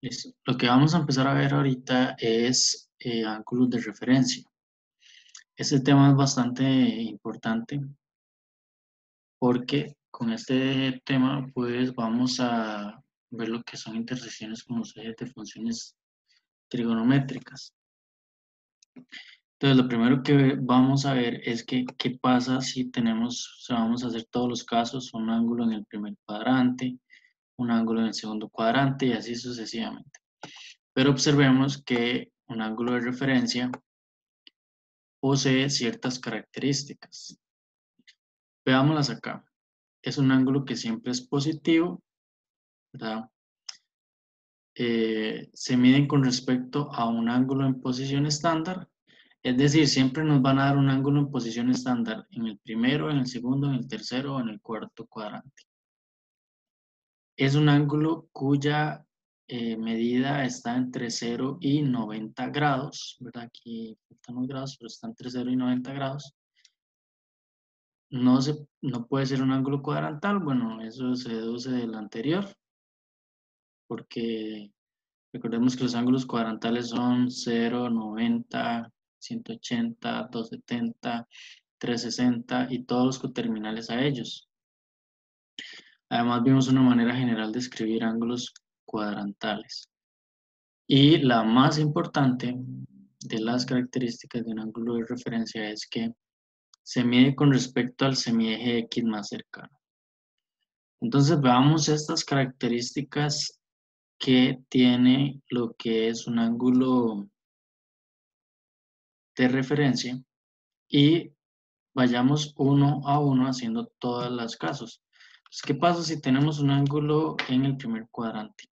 Listo. Lo que vamos a empezar a ver ahorita es ángulos de referencia. Este tema es bastante importante porque con este tema pues vamos a ver lo que son intersecciones con los ejes de funciones trigonométricas. Entonces lo primero que vamos a ver es que qué pasa si tenemos, o sea, vamos a hacer todos los casos, un ángulo en el primer cuadrante, un ángulo en el segundo cuadrante y así sucesivamente. Pero observemos que un ángulo de referencia posee ciertas características. Veámoslas acá. Es un ángulo que siempre es positivo, ¿verdad? Se miden con respecto a un ángulo en posición estándar, es decir, siempre nos van a dar un ángulo en posición estándar en el primero, en el segundo, en el tercero o en el cuarto cuadrante. Es un ángulo cuya medida está entre 0 y 90 grados, ¿verdad? Aquí faltan los grados, pero está entre 0 y 90 grados. No puede ser un ángulo cuadrantal, bueno, eso se deduce del anterior, porque recordemos que los ángulos cuadrantales son 0, 90, 180, 270, 360 y todos los coterminales a ellos. Además vimos una manera general de escribir ángulos cuadrantales. Y la más importante de las características de un ángulo de referencia es que se mide con respecto al semieje X más cercano. Entonces veamos estas características que tiene lo que es un ángulo de referencia y vayamos uno a uno haciendo todos los casos. Entonces, ¿qué pasa si tenemos un ángulo en el primer cuadrante?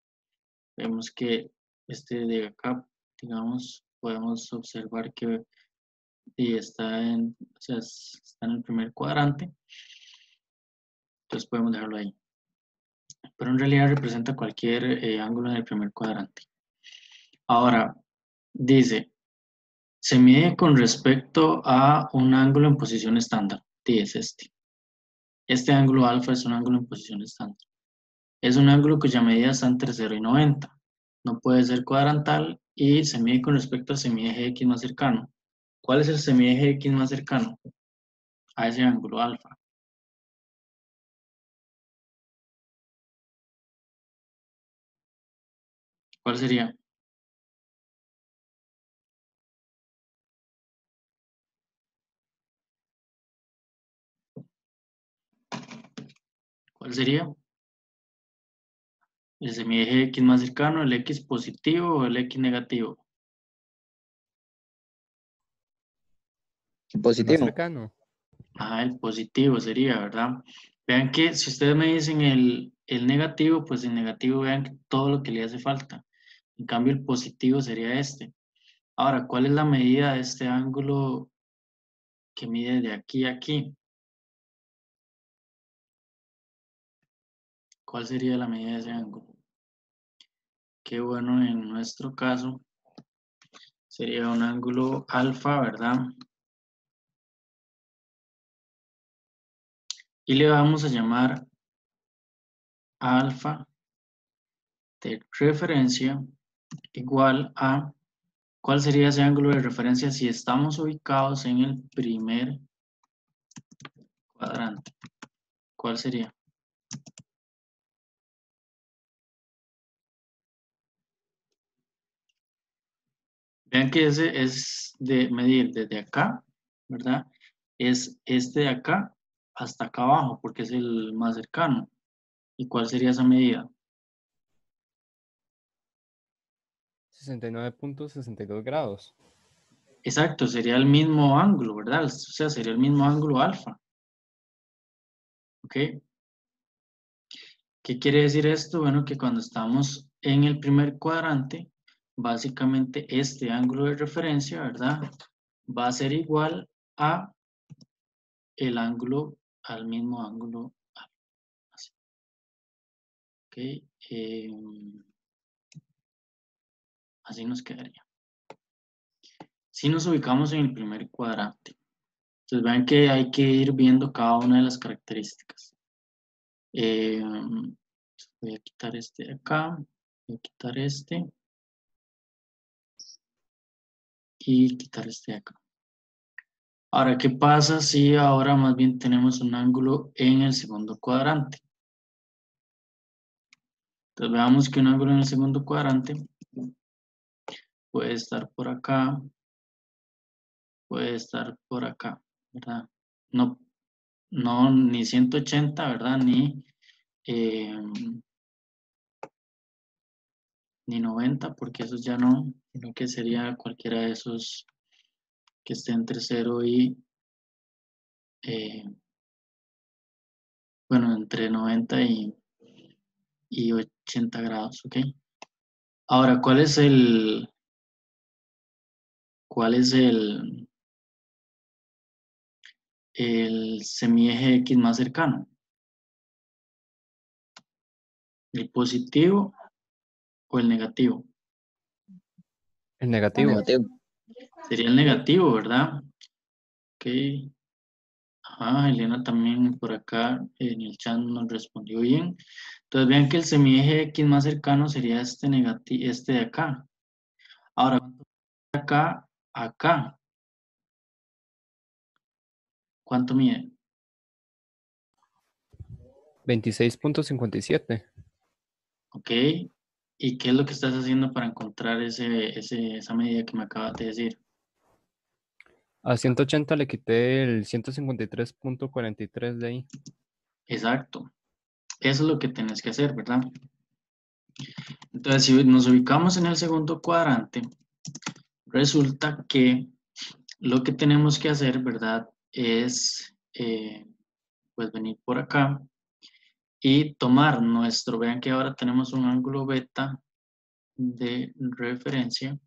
Vemos que este de acá, digamos, podemos observar que está o sea, está en el primer cuadrante, entonces podemos dejarlo ahí. Pero en realidad representa cualquier ángulo en el primer cuadrante. Ahora, dice, se mide con respecto a un ángulo en posición estándar, y es este. Este ángulo alfa es un ángulo en posición estándar. Es un ángulo cuya medida está entre 0 y 90. No puede ser cuadrantal y se mide con respecto al semieje X más cercano. ¿Cuál es el semieje X más cercano a ese ángulo alfa? ¿Cuál sería? ¿Cuál sería? El semieje X más cercano, el X positivo o el X negativo. El más Positivo. cercano. El positivo sería, ¿verdad? Vean que si ustedes me dicen el negativo, pues el negativo vean que todo lo que le hace falta. En cambio, el positivo sería este. Ahora, ¿cuál es la medida de este ángulo que mide de aquí a aquí? ¿Cuál sería la medida de ese ángulo? Qué bueno, en nuestro caso sería un ángulo alfa, ¿verdad? Y le vamos a llamar alfa de referencia igual a, ¿cuál sería ese ángulo de referencia si estamos ubicados en el primer cuadrante? ¿Cuál sería? Vean que ese es de medir desde acá, ¿verdad? Es este de acá hasta acá abajo, porque es el más cercano. ¿Y cuál sería esa medida? 69.62 grados. Exacto, sería el mismo ángulo, ¿verdad? O sea, sería el mismo ángulo alfa. ¿Ok? ¿Qué quiere decir esto? Bueno, que cuando estamos en el primer cuadrante, básicamente este ángulo de referencia, ¿verdad? Va a ser igual a el ángulo, al mismo ángulo alfa. Así. ¿Ok? Así nos quedaría. Si nos ubicamos en el primer cuadrante, entonces vean que hay que ir viendo cada una de las características. Voy a quitar este de acá Voy a quitar este y quitar este de acá. Ahora, ¿qué pasa si ahora más bien tenemos un ángulo en el segundo cuadrante? Entonces veamos que un ángulo en el segundo cuadrante puede estar por acá, puede estar por acá, ¿verdad? No, no ni 180, ¿verdad? Ni 90, porque esos ya no, sino que sería cualquiera de esos que esté entre 0 eh, bueno, entre 90 y 80 grados, ¿ok? Ahora, cuál es el semieje X más cercano? ¿El positivo o el negativo? El negativo. Negativo. Sería el negativo, ¿verdad? Ok. Ajá, Elena también por acá en el chat nos respondió bien. Entonces vean que el semieje X más cercano sería este este de acá. Ahora, acá, acá, ¿cuánto mide? 26.57. ¿Ok? ¿Y qué es lo que estás haciendo para encontrar esa medida que me acabas de decir? A 180 le quité el 153.43 de ahí. Exacto. Eso es lo que tienes que hacer, ¿verdad? Entonces, si nos ubicamos en el segundo cuadrante, resulta que lo que tenemos que hacer, ¿verdad? Es, pues, venir por acá y tomar vean que ahora tenemos un ángulo beta de referencia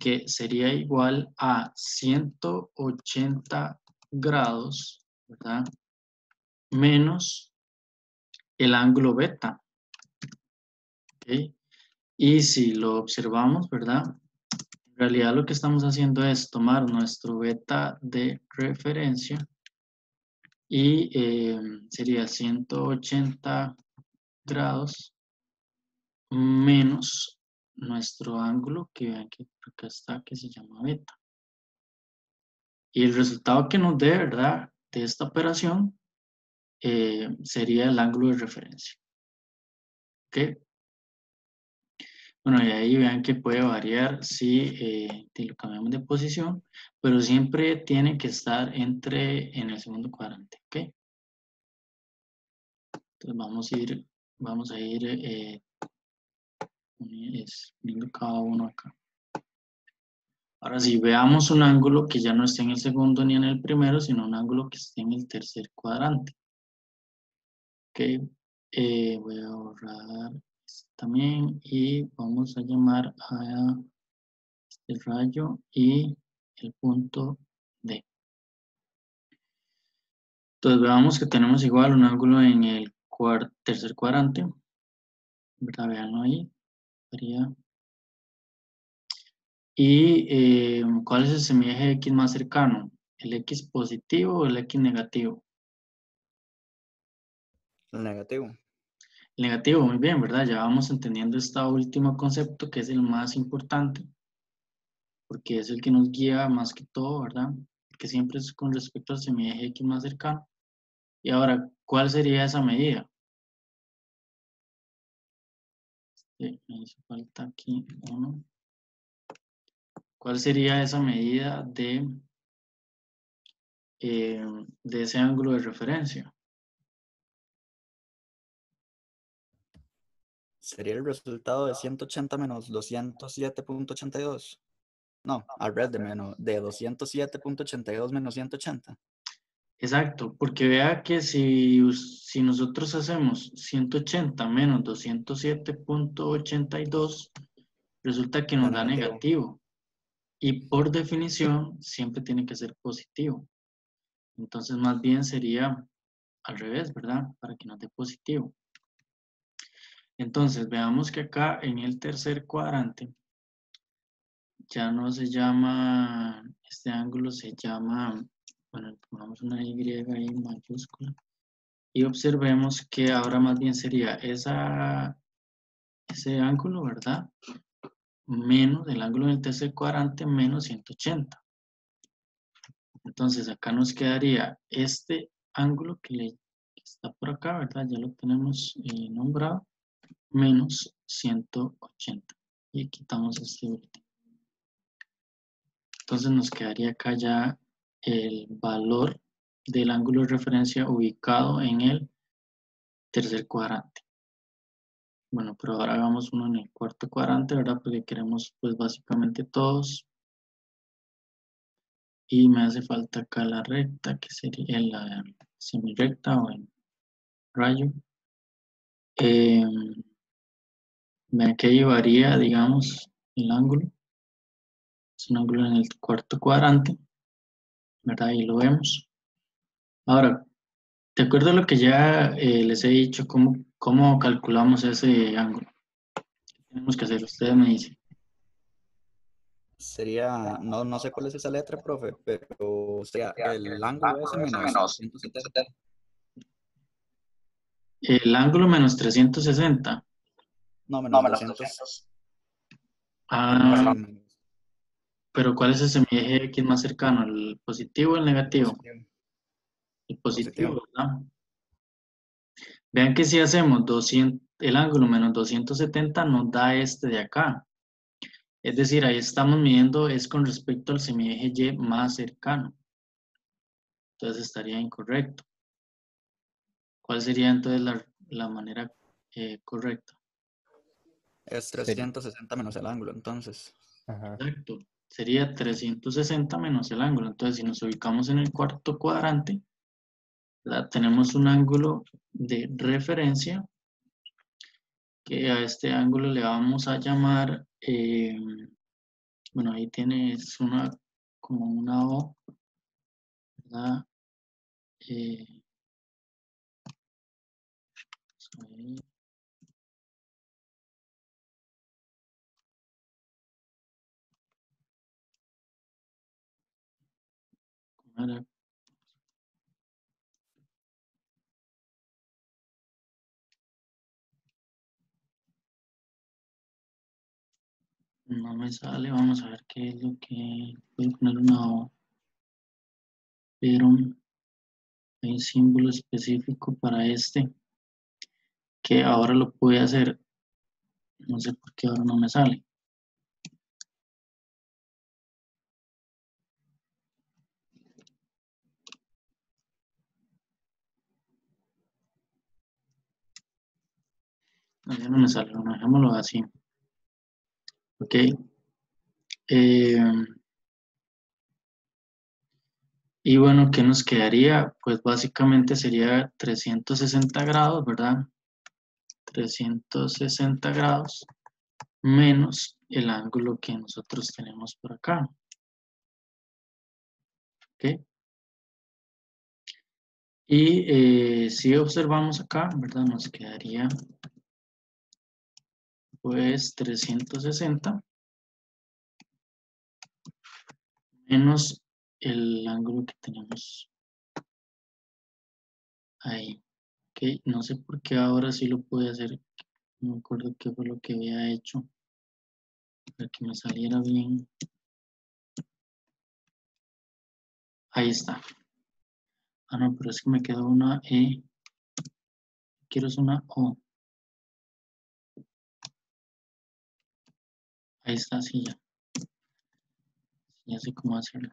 que sería igual a 180 grados, ¿verdad? Menos el ángulo beta, ¿ok? Y si lo observamos, ¿verdad? En realidad lo que estamos haciendo es tomar nuestro beta de referencia y sería 180 grados menos nuestro ángulo que vean que acá está, que se llama beta. Y el resultado que nos dé, ¿verdad? De esta operación sería el ángulo de referencia. ¿Ok? Bueno, y ahí vean que puede variar si lo cambiamos de posición, pero siempre tiene que estar en el segundo cuadrante. ¿Ok? Entonces vamos a ir poniendo cada uno acá. Ahora sí, veamos un ángulo que ya no esté en el segundo ni en el primero, sino un ángulo que esté en el tercer cuadrante. Ok, voy a borrar este también y vamos a llamar a este rayo y el punto D. Entonces veamos que tenemos igual un ángulo en el tercer cuadrante, ¿verdad? Veanlo ahí. ¿Y cuál es el semieje X más cercano? ¿El X positivo o el X negativo? El negativo. El negativo, muy bien, ¿verdad? Ya vamos entendiendo este último concepto que es el más importante, porque es el que nos guía más que todo, ¿verdad? Porque siempre es con respecto al semieje X más cercano. Y ahora, ¿cuál sería esa medida? Me hizo falta aquí uno. ¿Cuál sería esa medida de ese ángulo de referencia? Sería el resultado de 180 menos 207.82. No, al revés de 207.82 menos 180. Exacto, porque vea que si nosotros hacemos 180 menos 207.82, resulta que Da nos da negativo. negativo. Y por definición, siempre tiene que ser positivo. Entonces, más bien sería al revés, ¿verdad? Para que nos dé positivo. Entonces, veamos que acá en el tercer cuadrante, ya no se llama, este ángulo se llama, bueno, pongamos una Y ahí mayúscula. Y observemos que ahora más bien sería ese ángulo, ¿verdad? Menos el ángulo en el tercer cuadrante menos 180. Entonces acá nos quedaría este ángulo que está por acá, ¿verdad? Ya lo tenemos nombrado, menos 180. Y quitamos este último. Entonces nos quedaría acá ya el valor del ángulo de referencia ubicado en el tercer cuadrante. Bueno, pero ahora hagamos uno en el cuarto cuadrante, ¿verdad? Porque queremos pues básicamente todos. Y me hace falta acá la recta, que sería la semirecta o el rayo. ¿A qué llevaría, digamos, el ángulo? Es un ángulo en el cuarto cuadrante, ¿verdad? Ahí lo vemos. Ahora, de acuerdo a lo que ya les he dicho, ¿cómo calculamos ese ángulo? ¿Qué tenemos que hacer? Ustedes me dicen. Sería, no sé cuál es esa letra, profe, pero sería el ángulo ese menos 370. El ángulo menos 360. No, menos 200. Menos, Ah, pero ¿cuál es el semieje X más cercano? ¿El positivo o el negativo? positivo. El positivo, Positivo. ¿verdad? Vean que si hacemos 200, el ángulo menos 270 nos da este de acá. Es decir, ahí estamos midiendo es con respecto al semieje Y más cercano. Entonces estaría incorrecto. ¿Cuál sería entonces la manera correcta? Es Sería. 360 menos el ángulo, entonces. Ajá. Exacto. Sería 360 menos el ángulo. Entonces, si nos ubicamos en el cuarto cuadrante, ¿verdad? Tenemos un ángulo de referencia que a este ángulo le vamos a llamar, bueno, ahí tienes como una O, ¿verdad? Eh, vamos a ver, ¿cómo era? No me sale, vamos a ver qué es lo que voy a poner una O, pero hay un símbolo específico para este que ahora lo pude hacer, no sé por qué ahora no me sale. No, ya no me sale, bueno, dejémoslo así. Ok. Eh, y bueno, ¿qué nos quedaría? Pues básicamente sería 360 grados, ¿verdad? 360 grados menos el ángulo que nosotros tenemos por acá. ¿Ok? Y si observamos acá, ¿verdad? Nos quedaría pues 360 menos el ángulo que tenemos ahí. ¿Ok? No sé por qué ahora sí lo pude hacer. No me acuerdo qué fue lo que había hecho para que me saliera bien. Ahí está. Ah, no, pero es que me quedó una E. Quiero es una O. Ahí está, sí, ya. Ya sé cómo hacerlo.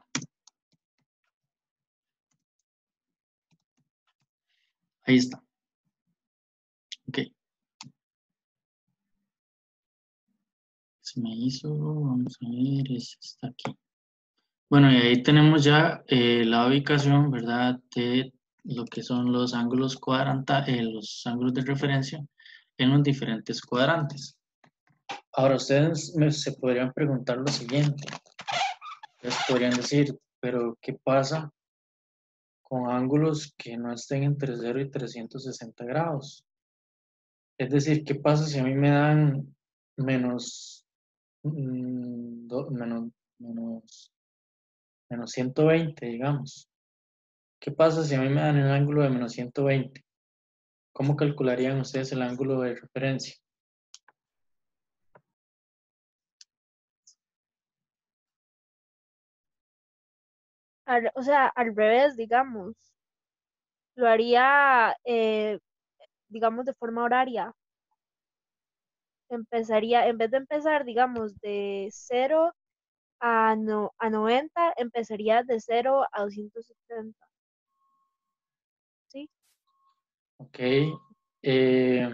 Ahí está. Ok. Se me hizo. Vamos a ver. Está aquí. Bueno, y ahí tenemos ya la ubicación, ¿verdad? De lo que son los ángulos los ángulos de referencia en los diferentes cuadrantes. Ahora, ustedes se podrían preguntar lo siguiente. Ustedes podrían decir, pero ¿qué pasa con ángulos que no estén entre 0 y 360 grados? Es decir, ¿qué pasa si a mí me dan menos, menos 120, digamos? ¿Qué pasa si a mí me dan el ángulo de menos 120? ¿Cómo calcularían ustedes el ángulo de referencia? o sea, al revés, digamos. Lo haría, digamos, de forma horaria. Empezaría, en vez de empezar, digamos, de 0 a 90, empezaría de 0 a 270. ¿Sí? Ok. Eh,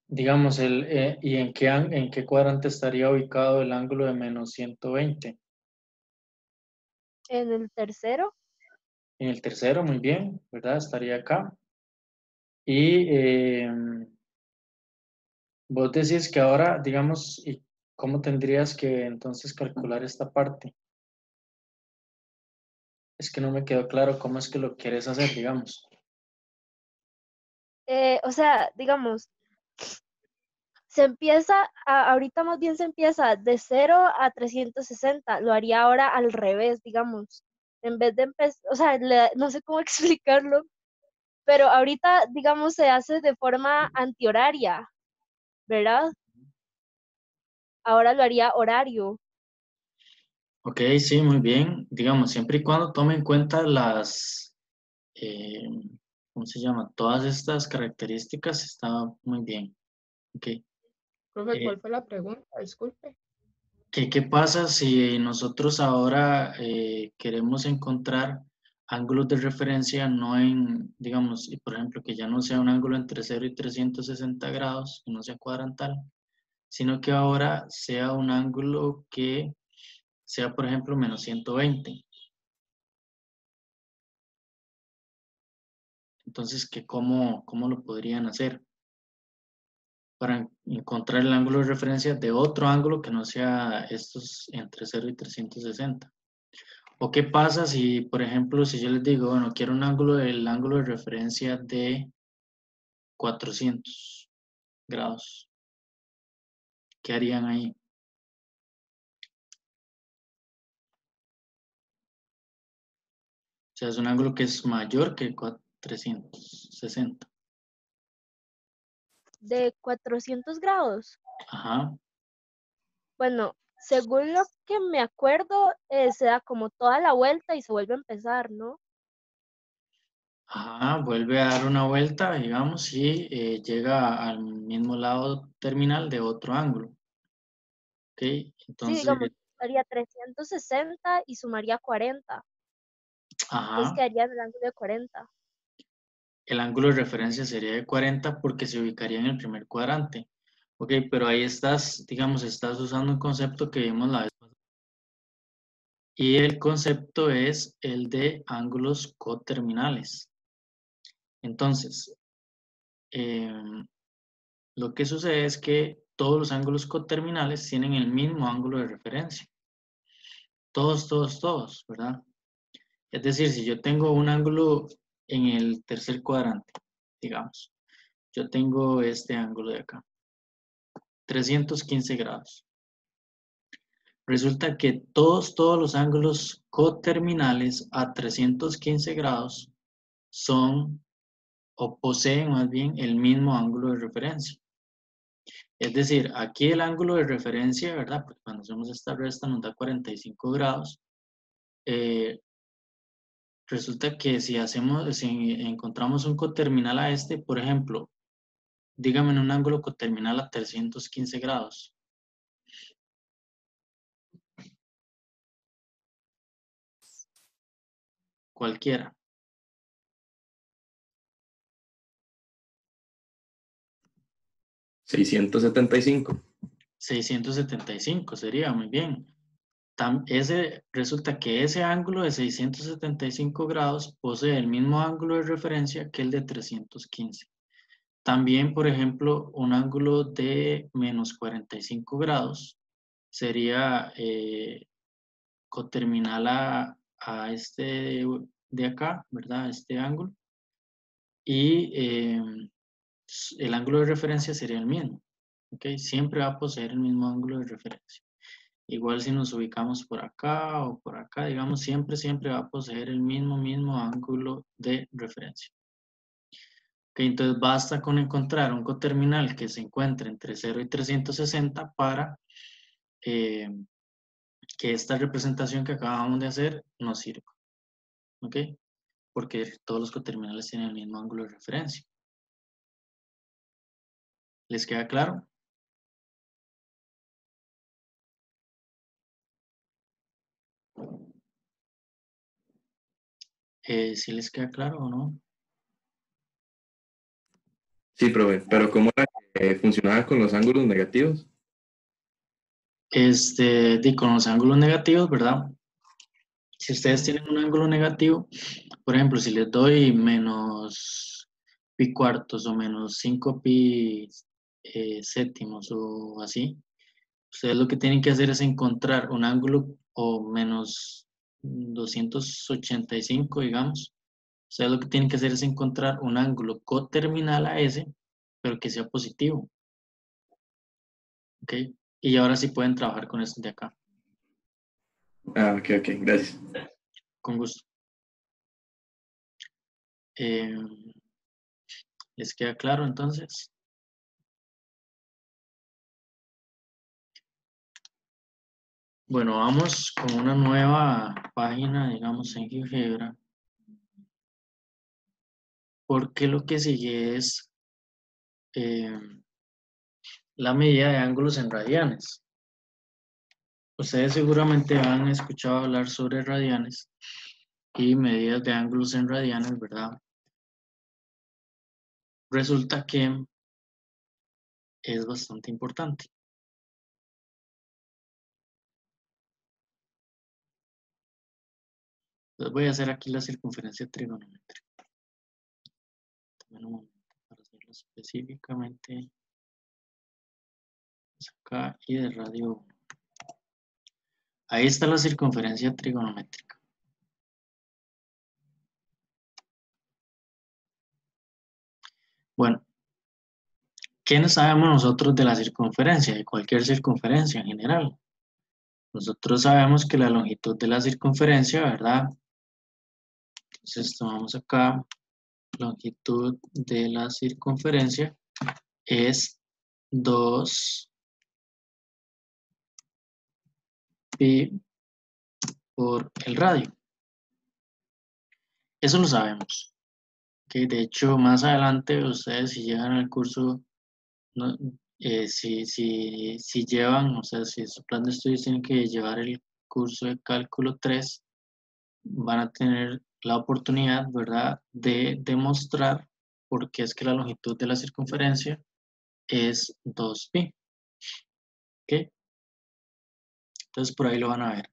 digamos, ¿y en qué cuadrante estaría ubicado el ángulo de menos 120? En el tercero, En el tercero, muy bien, ¿verdad? Estaría acá. Y vos decís que ahora, digamos, ¿y cómo tendrías que entonces calcular esta parte? Es que no me quedó claro cómo es que lo quieres hacer, digamos. o sea, digamos, se empieza, ahorita más bien se empieza de 0 a 360. Lo haría ahora al revés, digamos. En vez de empezar, o sea, no sé cómo explicarlo, pero ahorita, digamos, se hace de forma antihoraria, ¿verdad? Ahora lo haría horario. Ok, sí, muy bien. Digamos, siempre y cuando tome en cuenta las, eh, ¿cómo se llama? Todas estas características, está muy bien. Ok. Profe, Eh, ¿cuál fue la pregunta? Disculpe. ¿Qué pasa si nosotros ahora queremos encontrar ángulos de referencia no en, digamos, y por ejemplo, que ya no sea un ángulo entre 0 y 360 grados, que no sea cuadrantal, sino que ahora sea un ángulo que sea, por ejemplo, menos 120? Entonces, ¿cómo lo podrían hacer para encontrar el ángulo de referencia de otro ángulo que no sea estos entre 0 y 360? ¿O qué pasa si, por ejemplo, si yo les digo, bueno, quiero el ángulo de referencia de 400 grados? ¿Qué harían ahí? O sea, es un ángulo que es mayor que 360. De 400 grados. Ajá. Bueno, según lo que me acuerdo, se da como toda la vuelta y se vuelve a empezar, ¿no? Ajá, vuelve a dar una vuelta, digamos, y llega al mismo lado terminal de otro ángulo. ¿Ok? Sí, Entonces, digamos, haría 360 y sumaría 40. Entonces ajá, quedaría en el ángulo de 40. el ángulo de referencia sería de 40 porque se ubicaría en el primer cuadrante. Ok, pero ahí estás, digamos, estás usando un concepto que vimos la vez pasada. Y el concepto es el de ángulos coterminales. Entonces, lo que sucede es que todos los ángulos coterminales tienen el mismo ángulo de referencia. Todos, ¿verdad? Es decir, si yo tengo un ángulo en el tercer cuadrante, digamos, yo tengo este ángulo de acá, 315 grados. Resulta que todos los ángulos coterminales a 315 grados son o poseen más bien el mismo ángulo de referencia. Es decir, aquí el ángulo de referencia, ¿verdad? Porque cuando hacemos esta resta nos da 45 grados. Resulta que si encontramos un coterminal a este, por ejemplo, dígame en un ángulo coterminal a 315 grados. Cualquiera. 675. 675 sería, muy bien. Resulta que ese ángulo de 675 grados posee el mismo ángulo de referencia que el de 315. También, por ejemplo, un ángulo de menos 45 grados sería coterminal a este de acá, ¿verdad? Este ángulo. Y el ángulo de referencia sería el mismo. ¿Ok? Siempre va a poseer el mismo ángulo de referencia. Igual si nos ubicamos por acá o por acá, digamos, siempre va a poseer el mismo ángulo de referencia. Ok, entonces basta con encontrar un coterminal que se encuentre entre 0 y 360 para que esta representación que acabamos de hacer no sirva. ¿Ok? Porque todos los coterminales tienen el mismo ángulo de referencia. ¿Les queda claro? ¿Sí les queda claro o no? Sí, profe, pero ¿cómo era que funcionaba con los ángulos negativos? Con los ángulos negativos, ¿verdad? Si ustedes tienen un ángulo negativo, por ejemplo, si les doy menos pi cuartos o menos 5 pi séptimos o así, ustedes lo que tienen que hacer es encontrar un ángulo o menos 285, digamos. Ustedes lo que tienen que hacer es encontrar un ángulo coterminal a ese, pero que sea positivo. ¿Ok? Y ahora sí pueden trabajar con esto de acá. Ah, ok, gracias. Con gusto. ¿Les queda claro entonces? Bueno, vamos con una nueva página, digamos, en GeoGebra. Porque lo que sigue es la medida de ángulos en radianes. Ustedes seguramente han escuchado hablar sobre radianes y medidas de ángulos en radianes, ¿verdad? Resulta que es bastante importante. Entonces voy a hacer aquí la circunferencia trigonométrica. También un momento para hacerlo específicamente. Acá y de radio 1. Ahí está la circunferencia trigonométrica. Bueno, ¿qué no sabemos nosotros de la circunferencia? De cualquier circunferencia en general. Nosotros sabemos que la longitud de la circunferencia, ¿verdad? Entonces tomamos acá, longitud de la circunferencia es 2 pi por el radio. Eso lo sabemos. Que de hecho, más adelante, ustedes si llegan al curso, no, si llevan, o sea, si su plan de estudios tienen que llevar el curso de cálculo 3, van a tener la oportunidad, ¿verdad?, de demostrar por qué es que la longitud de la circunferencia es 2pi. ¿Ok? Entonces, por ahí lo van a ver.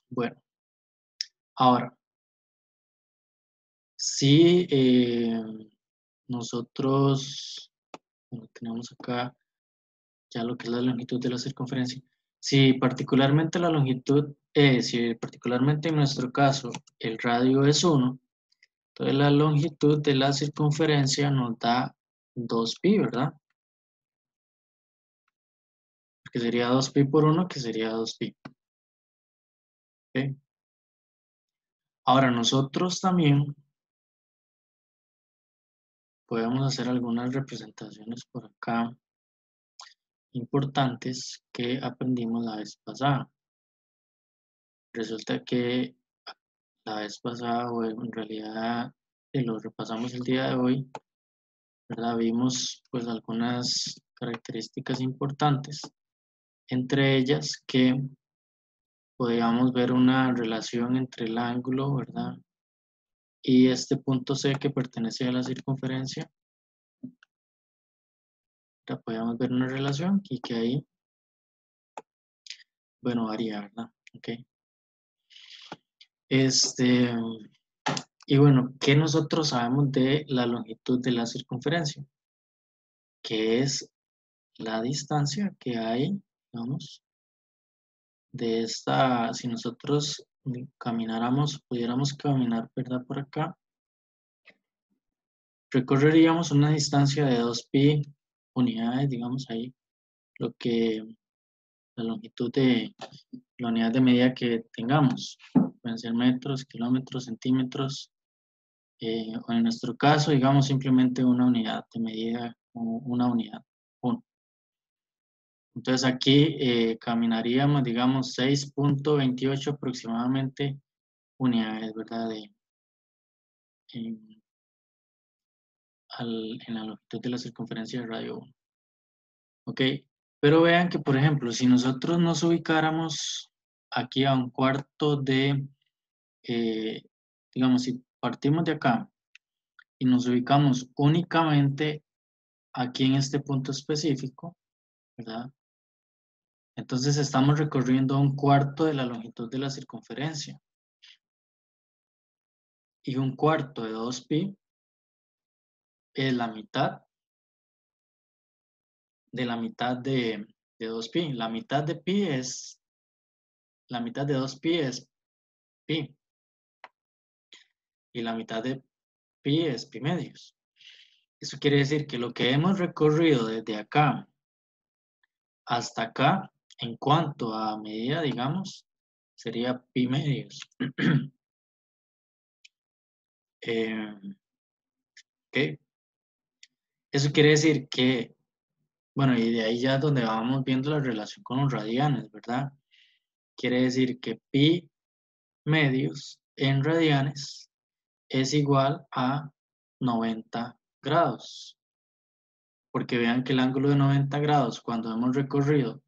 Bueno, ahora, si nosotros tenemos acá ya lo que es la longitud de la circunferencia, si particularmente la longitud, si particularmente en nuestro caso el radio es 1, entonces la longitud de la circunferencia nos da 2pi, ¿verdad? Que sería 2pi por 1, que sería 2pi. ¿Okay? Ahora nosotros también podemos hacer algunas representaciones por acá importantes que aprendimos la vez pasada. Resulta que la vez pasada, o en realidad lo repasamos el día de hoy, ¿verdad? Vimos pues algunas características importantes, entre ellas que podíamos ver una relación entre el ángulo, ¿verdad?, y este punto C que pertenece a la circunferencia. Ya podíamos ver una relación y que ahí, bueno, varía, ¿verdad? Ok. Y bueno, ¿qué nosotros sabemos de la longitud de la circunferencia? Que es la distancia que hay, digamos, de esta, si nosotros camináramos, pudiéramos caminar, ¿verdad?, por acá, recorreríamos una distancia de 2pi unidades, digamos ahí, lo que la longitud de la unidad de medida que tengamos. Pueden ser metros, kilómetros, centímetros, o en nuestro caso, digamos simplemente una unidad de medida o una unidad, 1. Entonces aquí caminaríamos, digamos, 6.28 aproximadamente unidades, ¿verdad? En la longitud de la circunferencia de radio 1. Ok, pero vean que, por ejemplo, si nosotros nos ubicáramos aquí a un cuarto de, digamos, si partimos de acá y nos ubicamos únicamente aquí en este punto específico, ¿verdad? Entonces estamos recorriendo un cuarto de la longitud de la circunferencia. Y un cuarto de 2pi es la mitad de la mitad de 2pi. La mitad de pi es, la mitad de 2pi es pi. Y la mitad de pi es pi medios. Eso quiere decir que lo que hemos recorrido desde acá hasta acá, en cuanto a medida, digamos, sería pi medios. Ok. Eso quiere decir que, bueno, y de ahí ya es donde vamos viendo la relación con los radianes, ¿verdad? Quiere decir que pi medios en radianes es igual a 90 grados. Porque vean que el ángulo de 90 grados, cuando hemos recorrido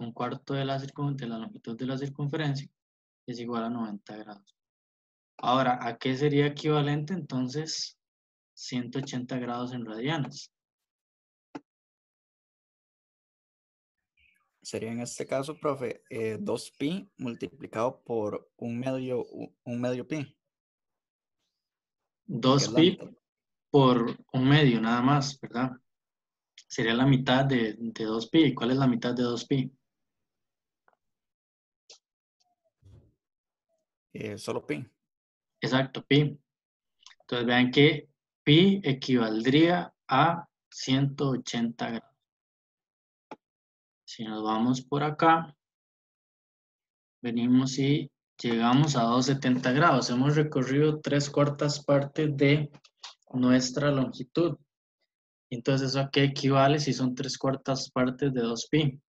un cuarto de la longitud de la circunferencia, es igual a 90 grados. Ahora, ¿a qué sería equivalente entonces 180 grados en radianes? Sería en este caso, profe, 2pi multiplicado por un medio pi, que es la 2pi mitad. por un medio nada más, ¿verdad? Sería la mitad de 2pi. ¿Cuál es la mitad de 2pi? Solo pi. Exacto, pi. Entonces vean que pi equivaldría a 180 grados. Si nos vamos por acá, venimos y llegamos a 270 grados. Hemos recorrido 3/4 partes de nuestra longitud. Entonces, ¿eso a qué equivale si son 3/4 partes de 2pi?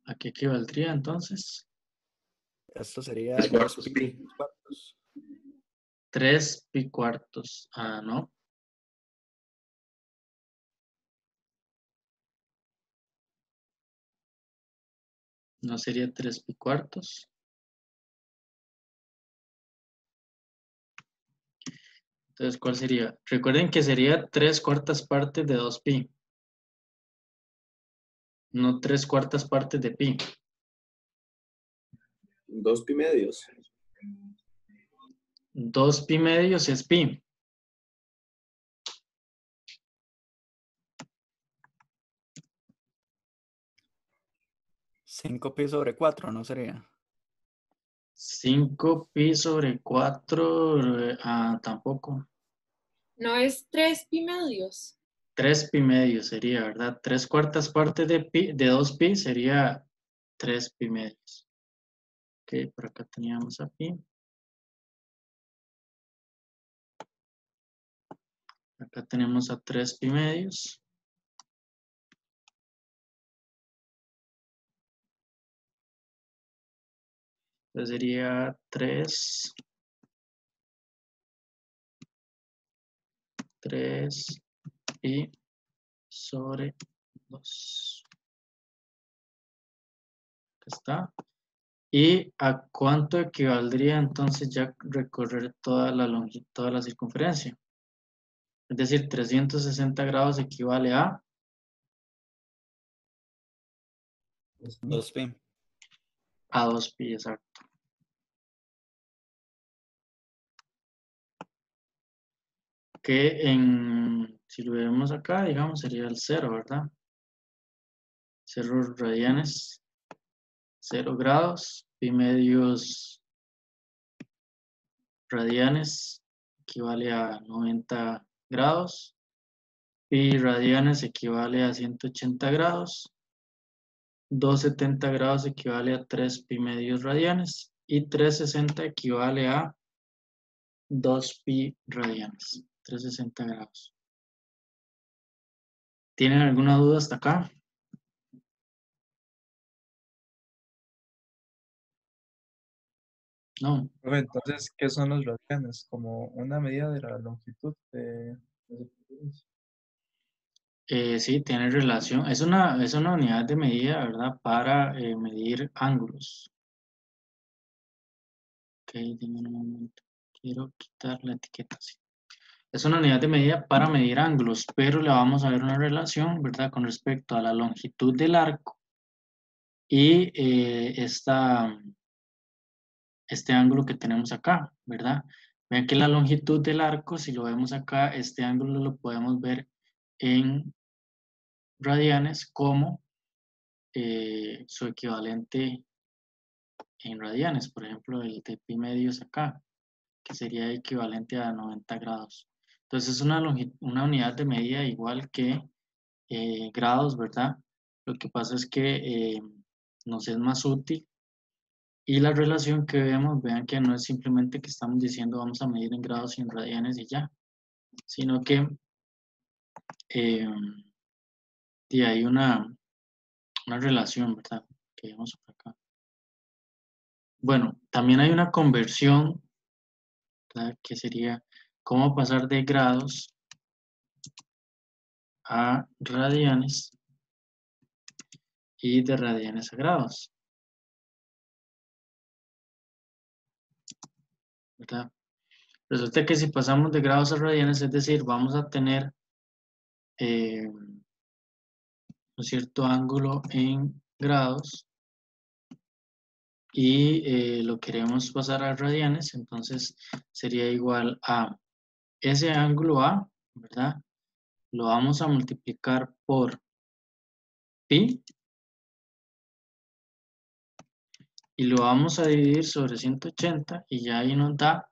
¿A qué equivaldría entonces? Esto sería 3 cuartos 2pi pi. 4. 3pi4. Ah, no. No sería 3pi4. Entonces, ¿cuál sería? Recuerden que sería 3/4 partes de 2pi. No 3/4 partes de pi. 2pi medios. 2pi medios es pi. 5pi sobre 4, ¿no sería? 5pi sobre 4, tampoco. No es 3pi medios. 3pi medios sería, ¿verdad? 3/4 partes de 2pi sería 3pi medios. Ok, por acá teníamos a pi. Acá tenemos a 3pi medios. Entonces sería 3pi sobre 2. Acá está. ¿Y a cuánto equivaldría entonces ya recorrer toda la longitud, toda la circunferencia? Es decir, 360 grados equivale a 2pi. 2pi, exacto. Que si lo vemos acá, digamos, sería el 0, ¿verdad? 0 radianes, 0 grados, pi medios radianes equivale a 90 grados, pi radianes equivale a 180 grados, 270 grados equivale a 3 pi medios radianes y 360 equivale a 2pi radianes, 360 grados. ¿Tienen alguna duda hasta acá? No. Profe, entonces, ¿qué son los radianes? Como una medida de la longitud de la circunferencia. Sí, tiene relación. Es una unidad de medida, ¿verdad? Para medir ángulos. Ok, dime un momento. Quiero quitar la etiqueta. Sí. Es una unidad de medida para medir ángulos, pero le vamos a ver una relación, ¿verdad? Con respecto a la longitud del arco y este ángulo que tenemos acá, ¿verdad? Vean que la longitud del arco, si lo vemos acá, este ángulo lo podemos ver en radianes como su equivalente en radianes, por ejemplo, el de pi medios acá, que sería equivalente a 90 grados. Entonces es una unidad de medida igual que grados, ¿verdad? Lo que pasa es que nos es más útil y la relación que vemos, vean que no es simplemente que estamos diciendo vamos a medir en grados y en radianes y ya, sino que hay una relación, ¿verdad? Que vemos por acá. Bueno, también hay una conversión, ¿verdad? Que sería cómo pasar de grados a radianes y de radianes a grados, ¿verdad? Resulta que si pasamos de grados a radianes, es decir, vamos a tener un cierto ángulo en grados y lo queremos pasar a radianes, entonces sería igual a ese ángulo A, ¿verdad? Lo vamos a multiplicar por pi y lo vamos a dividir sobre 180 y ya ahí nos da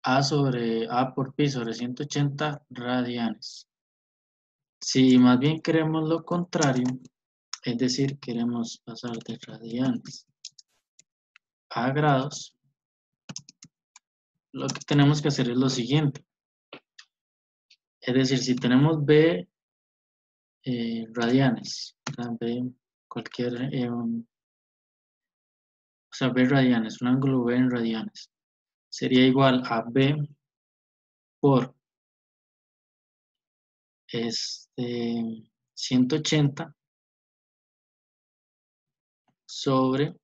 A por pi sobre 180 radianes. Si más bien queremos lo contrario, es decir, queremos pasar de radianes a grados, lo que tenemos que hacer es lo siguiente. Es decir, si tenemos B radianes, B cualquier, o sea, B radianes, un ángulo B en radianes, sería igual a B por 180 sobre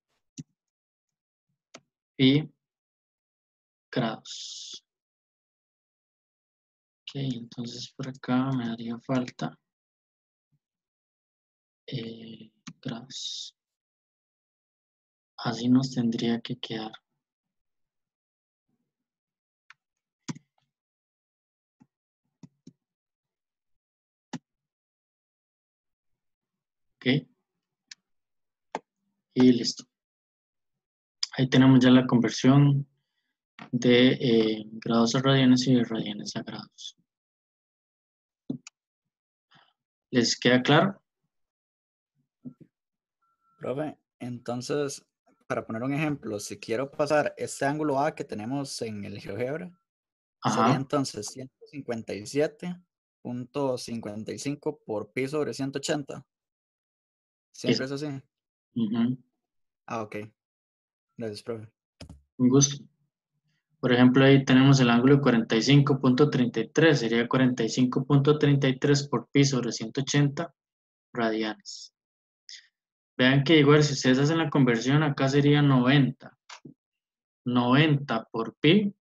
pi grados. Ok, entonces por acá me haría falta grados. Así nos tendría que quedar. Ok. Y listo. Ahí tenemos ya la conversión de grados a radianes y de radianes a grados. ¿Les queda claro? Profe, entonces, para poner un ejemplo, si quiero pasar este ángulo A que tenemos en el GeoGebra, sería Ajá. entonces 157.55 por pi sobre 180. ¿Siempre es así? Ujú. Ah, ok. Gracias, profe. Un gusto. Por ejemplo, ahí tenemos el ángulo de 45.33, sería 45.33 por pi sobre 180 radianes. Vean que igual si ustedes hacen la conversión, acá sería 90. 90 por pi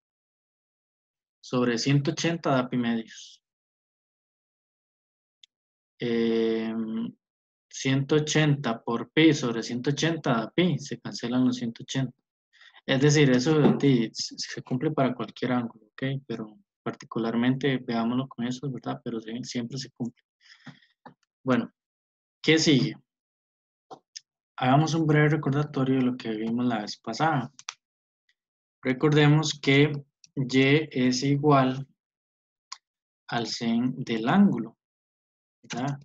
sobre 180 da pi medios. 180 por pi sobre 180 da pi, se cancelan los 180. Es decir, eso se cumple para cualquier ángulo, ¿ok? Pero particularmente veámoslo con eso, ¿verdad? Pero siempre se cumple. Bueno, ¿qué sigue? Hagamos un breve recordatorio de lo que vimos la vez pasada. Recordemos que y es igual al sen del ángulo, ¿verdad?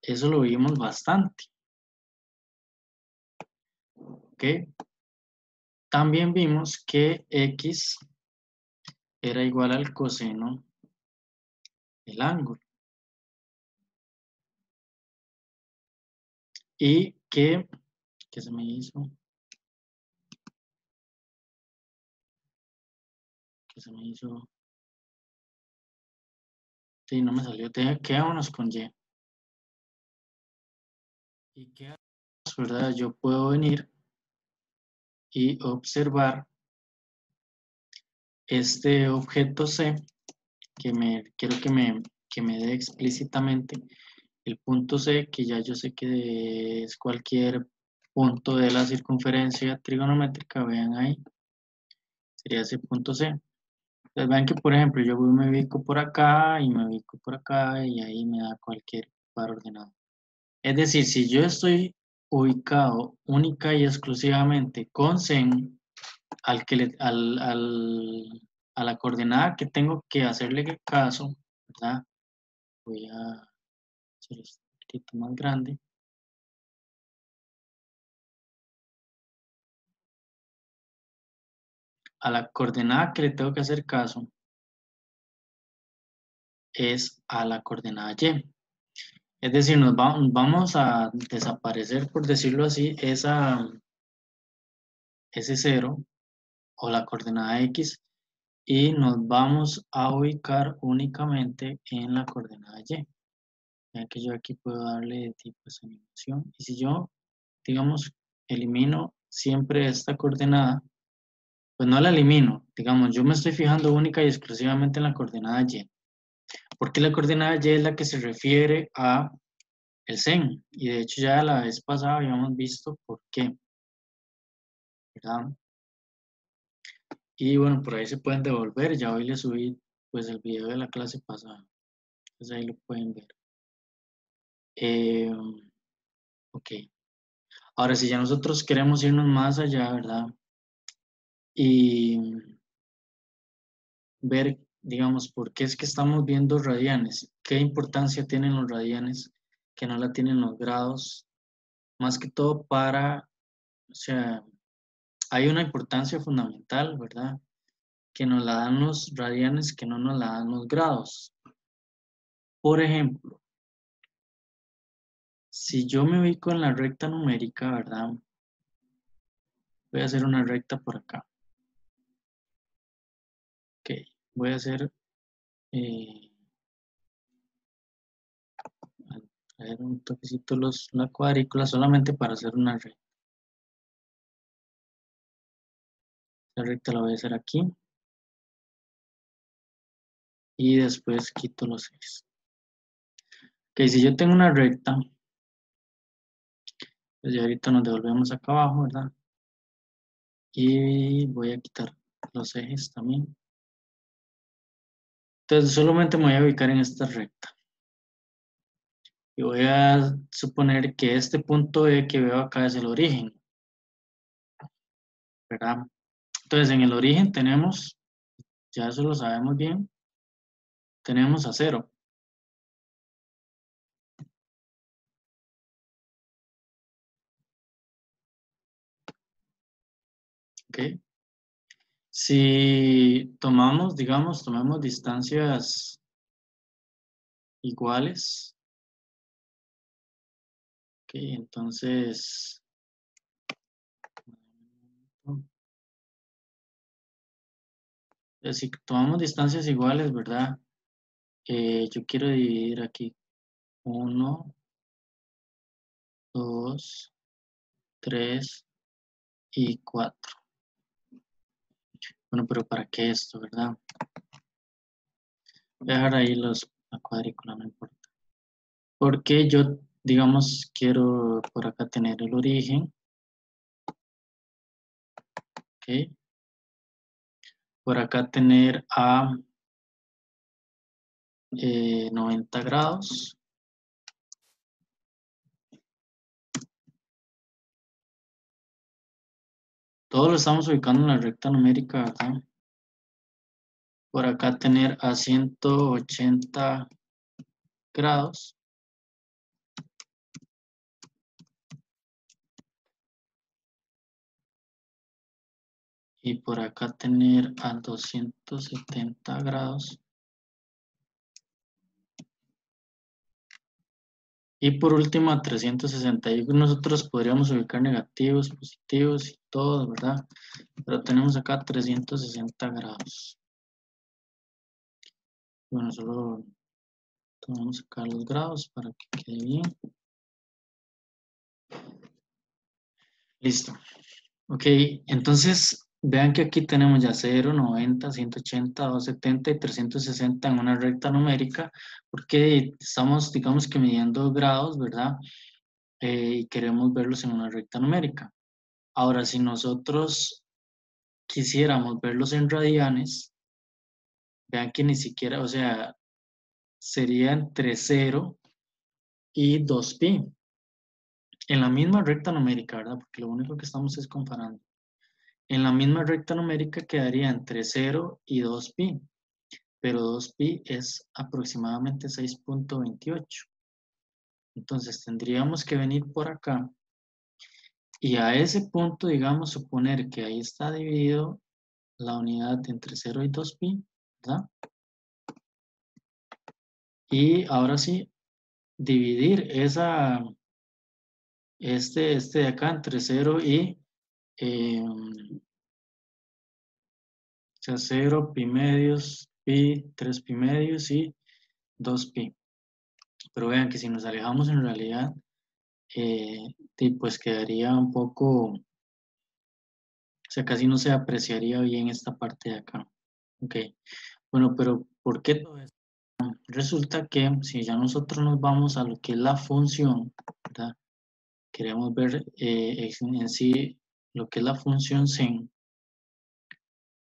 Eso lo vimos bastante. Ok, ¿Ok? También vimos que X era igual al coseno del ángulo. Y que, ¿qué se me hizo? ¿Qué se me hizo? Sí, no me salió. Quedémonos con Y. Y que, ¿verdad? Yo puedo venir y observar este objeto C, que quiero que me dé explícitamente el punto C, que ya yo sé que es cualquier punto de la circunferencia trigonométrica, vean ahí, sería ese punto C. Entonces vean que, por ejemplo, yo me ubico por acá y me ubico por acá y ahí me da cualquier par ordenado. Es decir, si yo estoy ubicado única y exclusivamente con CEN, a la coordenada que tengo que hacerle caso, ¿verdad? Voy a hacer esto un poquito más grande. A la coordenada que le tengo que hacer caso es a la coordenada Y. Es decir, vamos a desaparecer, por decirlo así, ese 0 o la coordenada X y nos vamos a ubicar únicamente en la coordenada Y. Ya que yo aquí puedo darle tipo de animación. Y si yo, digamos, elimino siempre esta coordenada, pues no la elimino. Digamos, yo me estoy fijando única y exclusivamente en la coordenada Y. Porque la coordenada Y es la que se refiere a el CEN. Y de hecho ya la vez pasada habíamos visto por qué, ¿verdad? Y bueno, por ahí se pueden devolver. Ya hoy les subí pues el video de la clase pasada. Entonces ahí lo pueden ver. Ok. Ahora, si ya nosotros queremos irnos más allá, ¿verdad? Y ver, digamos, por qué es que estamos viendo radianes, qué importancia tienen los radianes, que no la tienen los grados, más que todo para, o sea, hay una importancia fundamental, ¿verdad? Que nos la dan los radianes, que no nos la dan los grados. Por ejemplo, si yo me ubico en la recta numérica, ¿verdad? Voy a hacer una recta por acá. Ok, voy a hacer, traer un toquecito la cuadrícula solamente para hacer una recta. La recta la voy a hacer aquí. Y después quito los ejes. Ok, si yo tengo una recta, pues ya ahorita nos devolvemos acá abajo, ¿verdad? Y voy a quitar los ejes también. Entonces solamente me voy a ubicar en esta recta. Y voy a suponer que este punto E que veo acá es el origen, ¿verdad? Entonces en el origen tenemos, ya eso lo sabemos bien, tenemos a 0. ¿Ok? Si tomamos, digamos, tomamos distancias iguales, ok, entonces, si tomamos distancias iguales, ¿verdad? Yo quiero dividir aquí 1, 2, 3 y 4. Bueno, pero ¿para qué esto, verdad? Voy a dejar ahí la cuadrícula, no importa. Porque yo, digamos, quiero por acá tener el origen. Ok. Por acá tener a 90 grados. Todo lo estamos ubicando en la recta numérica, ¿verdad? Por acá tener a 180 grados. y por acá tener a 270 grados. Y por último a 360. Y nosotros podríamos ubicar negativos, positivos y todo, ¿verdad? Pero tenemos acá 360 grados. Bueno, solo vamos a sacar los grados para que quede bien. Listo. Ok, entonces vean que aquí tenemos ya 0, 90, 180, 270 y 360 en una recta numérica, porque estamos, digamos que midiendo grados, ¿verdad? Y queremos verlos en una recta numérica. Ahora, si nosotros quisiéramos verlos en radianes, vean que ni siquiera, o sea, sería entre 0 y 2pi. En la misma recta numérica, ¿verdad? Porque lo único que estamos es comparando. En la misma recta numérica quedaría entre 0 y 2pi, pero 2pi es aproximadamente 6.28. Entonces tendríamos que venir por acá y a ese punto, digamos, suponer que ahí está dividido la unidad entre 0 y 2pi, ¿verdad? Y ahora sí, dividir este de acá entre 0 y o sea, 0, pi medios, pi, 3 pi medios y 2pi. Pero vean que si nos alejamos en realidad, pues quedaría un poco, o sea, casi no se apreciaría bien esta parte de acá. Ok, bueno, pero ¿por qué todo esto? Resulta que si ya nosotros nos vamos a lo que es la función, ¿verdad? Queremos ver en sí lo que es la función sen,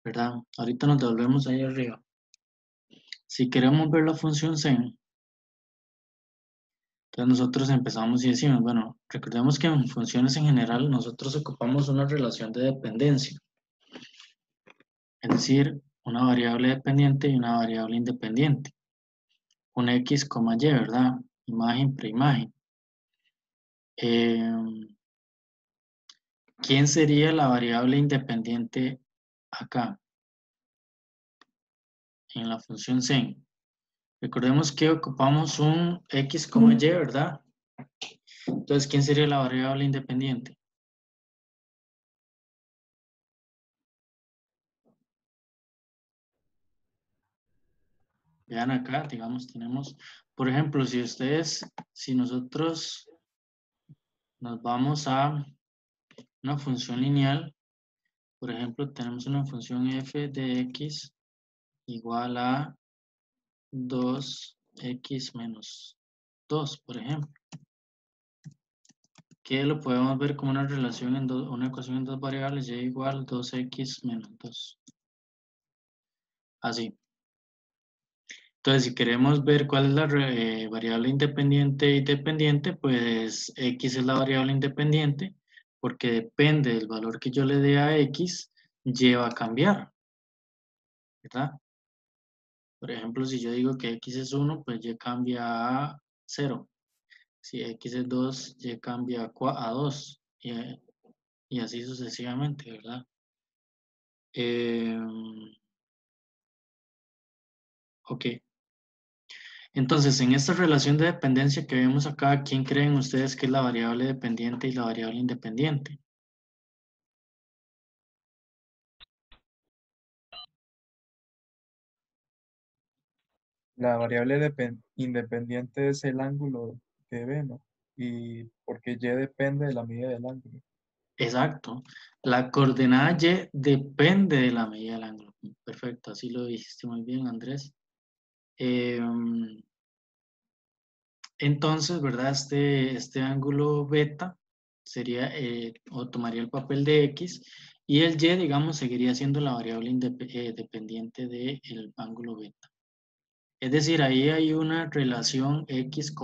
¿verdad? Ahorita nos devolvemos ahí arriba. Si queremos ver la función sen, entonces nosotros empezamos y decimos, bueno, recordemos que en funciones en general nosotros ocupamos una relación de dependencia, es decir, una variable dependiente y una variable independiente, un x, y, ¿verdad? Imagen, preimagen. ¿Quién sería la variable independiente acá? En la función sen. Recordemos que ocupamos un x, y, ¿verdad? Entonces, ¿quién sería la variable independiente? Vean acá, digamos, tenemos, por ejemplo, si nosotros nos vamos a una función lineal, por ejemplo, tenemos una función f de x igual a 2x menos 2, por ejemplo, que lo podemos ver como una relación una ecuación en dos variables, y igual 2x menos 2. Así. Entonces, si queremos ver cuál es la variable independiente y dependiente, pues x es la variable independiente, porque depende del valor que yo le dé a x, y va a cambiar, ¿verdad? Por ejemplo, si yo digo que x es 1, pues y cambia a 0. Si x es 2, y cambia a 2. Y así sucesivamente, ¿verdad? Ok. Entonces, en esta relación de dependencia que vemos acá, ¿quién creen ustedes que es la variable dependiente y la variable independiente? La variable independiente es el ángulo de B, ¿no? Y porque Y depende de la medida del ángulo. Exacto. La coordenada y depende de la medida del ángulo. Perfecto, así lo dijiste muy bien, Andrés. Entonces, ¿verdad? Este ángulo beta sería, o tomaría el papel de x, y el y, digamos, seguiría siendo la variable dependiente del ángulo beta. Es decir, ahí hay una relación x,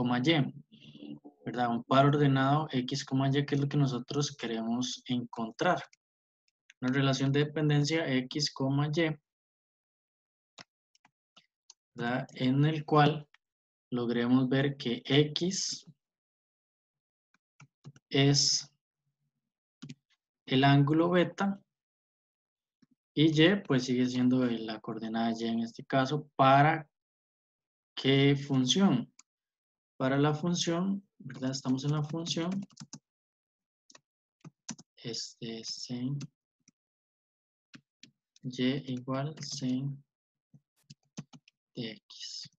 y, ¿verdad? Un par ordenado x, y, que es lo que nosotros queremos encontrar. Una relación de dependencia x, y, ¿verdad? En el cual logremos ver que x es el ángulo beta Y y pues sigue siendo la coordenada y en este caso. ¿Para qué función? Para la función, ¿verdad? Estamos en la función sin y igual sin de x.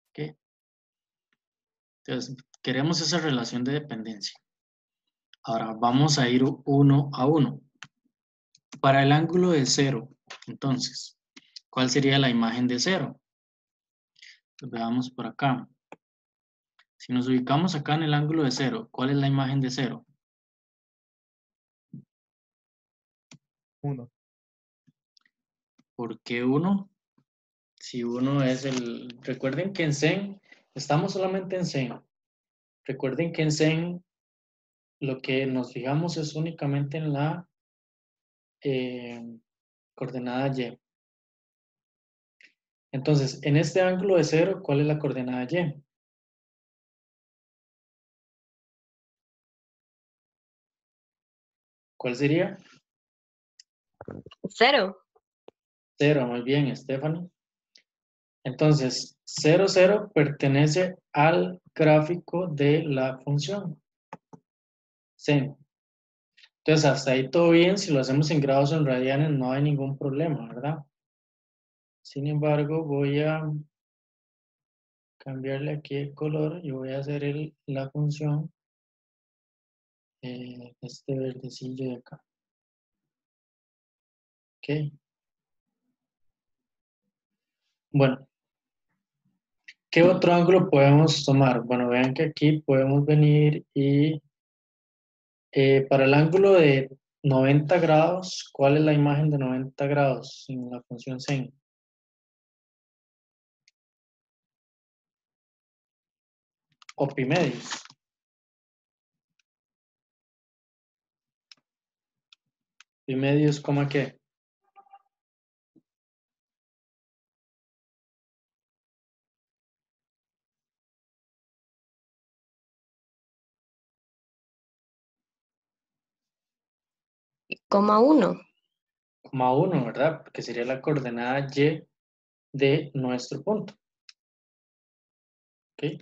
¿Ok? Entonces, queremos esa relación de dependencia. Ahora vamos a ir uno a uno. Para el ángulo de 0, entonces, ¿cuál sería la imagen de 0? Pues veamos por acá. Si nos ubicamos acá en el ángulo de 0, ¿cuál es la imagen de 0? 1. ¿Por qué 1? Si 1 es Recuerden que en Zen, estamos solamente en Zen. Recuerden que en Zen lo que nos fijamos es únicamente en la coordenada y. Entonces, en este ángulo de 0, ¿cuál es la coordenada y? ¿Cuál sería? 0. 0, muy bien, Stephanie. Entonces, 0, 0 pertenece al gráfico de la función Zen. Entonces, hasta ahí todo bien. Si lo hacemos en grados o en radianes, no hay ningún problema, ¿verdad? Sin embargo, voy a cambiarle aquí el color y voy a hacer la función este verdecillo de acá. Ok. Bueno, ¿qué otro ángulo podemos tomar? Bueno, vean que aquí podemos venir y para el ángulo de 90 grados, ¿cuál es la imagen de 90 grados en la función sin? O pi medios. Pi medios, ¿cómo qué? Coma 1. Coma 1, ¿verdad? Porque sería la coordenada y de nuestro punto. ¿Ok?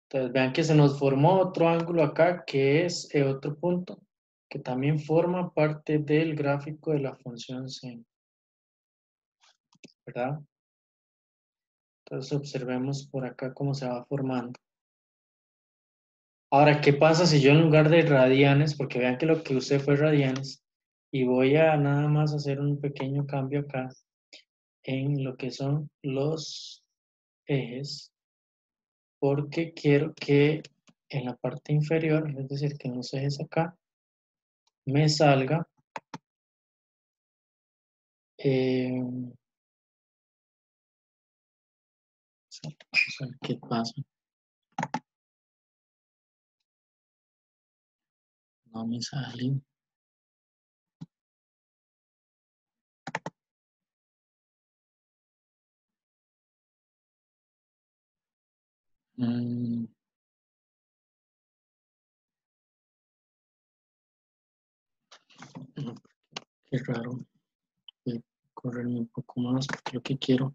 Entonces vean que se nos formó otro ángulo acá que es otro punto que también forma parte del gráfico de la función sin, ¿verdad? Entonces observemos por acá cómo se va formando. Ahora, ¿qué pasa si yo en lugar de radianes, porque vean que lo que usé fue radianes, y voy a nada más hacer un pequeño cambio acá en lo que son los ejes, porque quiero que en la parte inferior, es decir, que en los ejes acá, me salga vamos a ver qué pasa. No me sale. Qué raro. Voy a correrme un poco más porque lo que quiero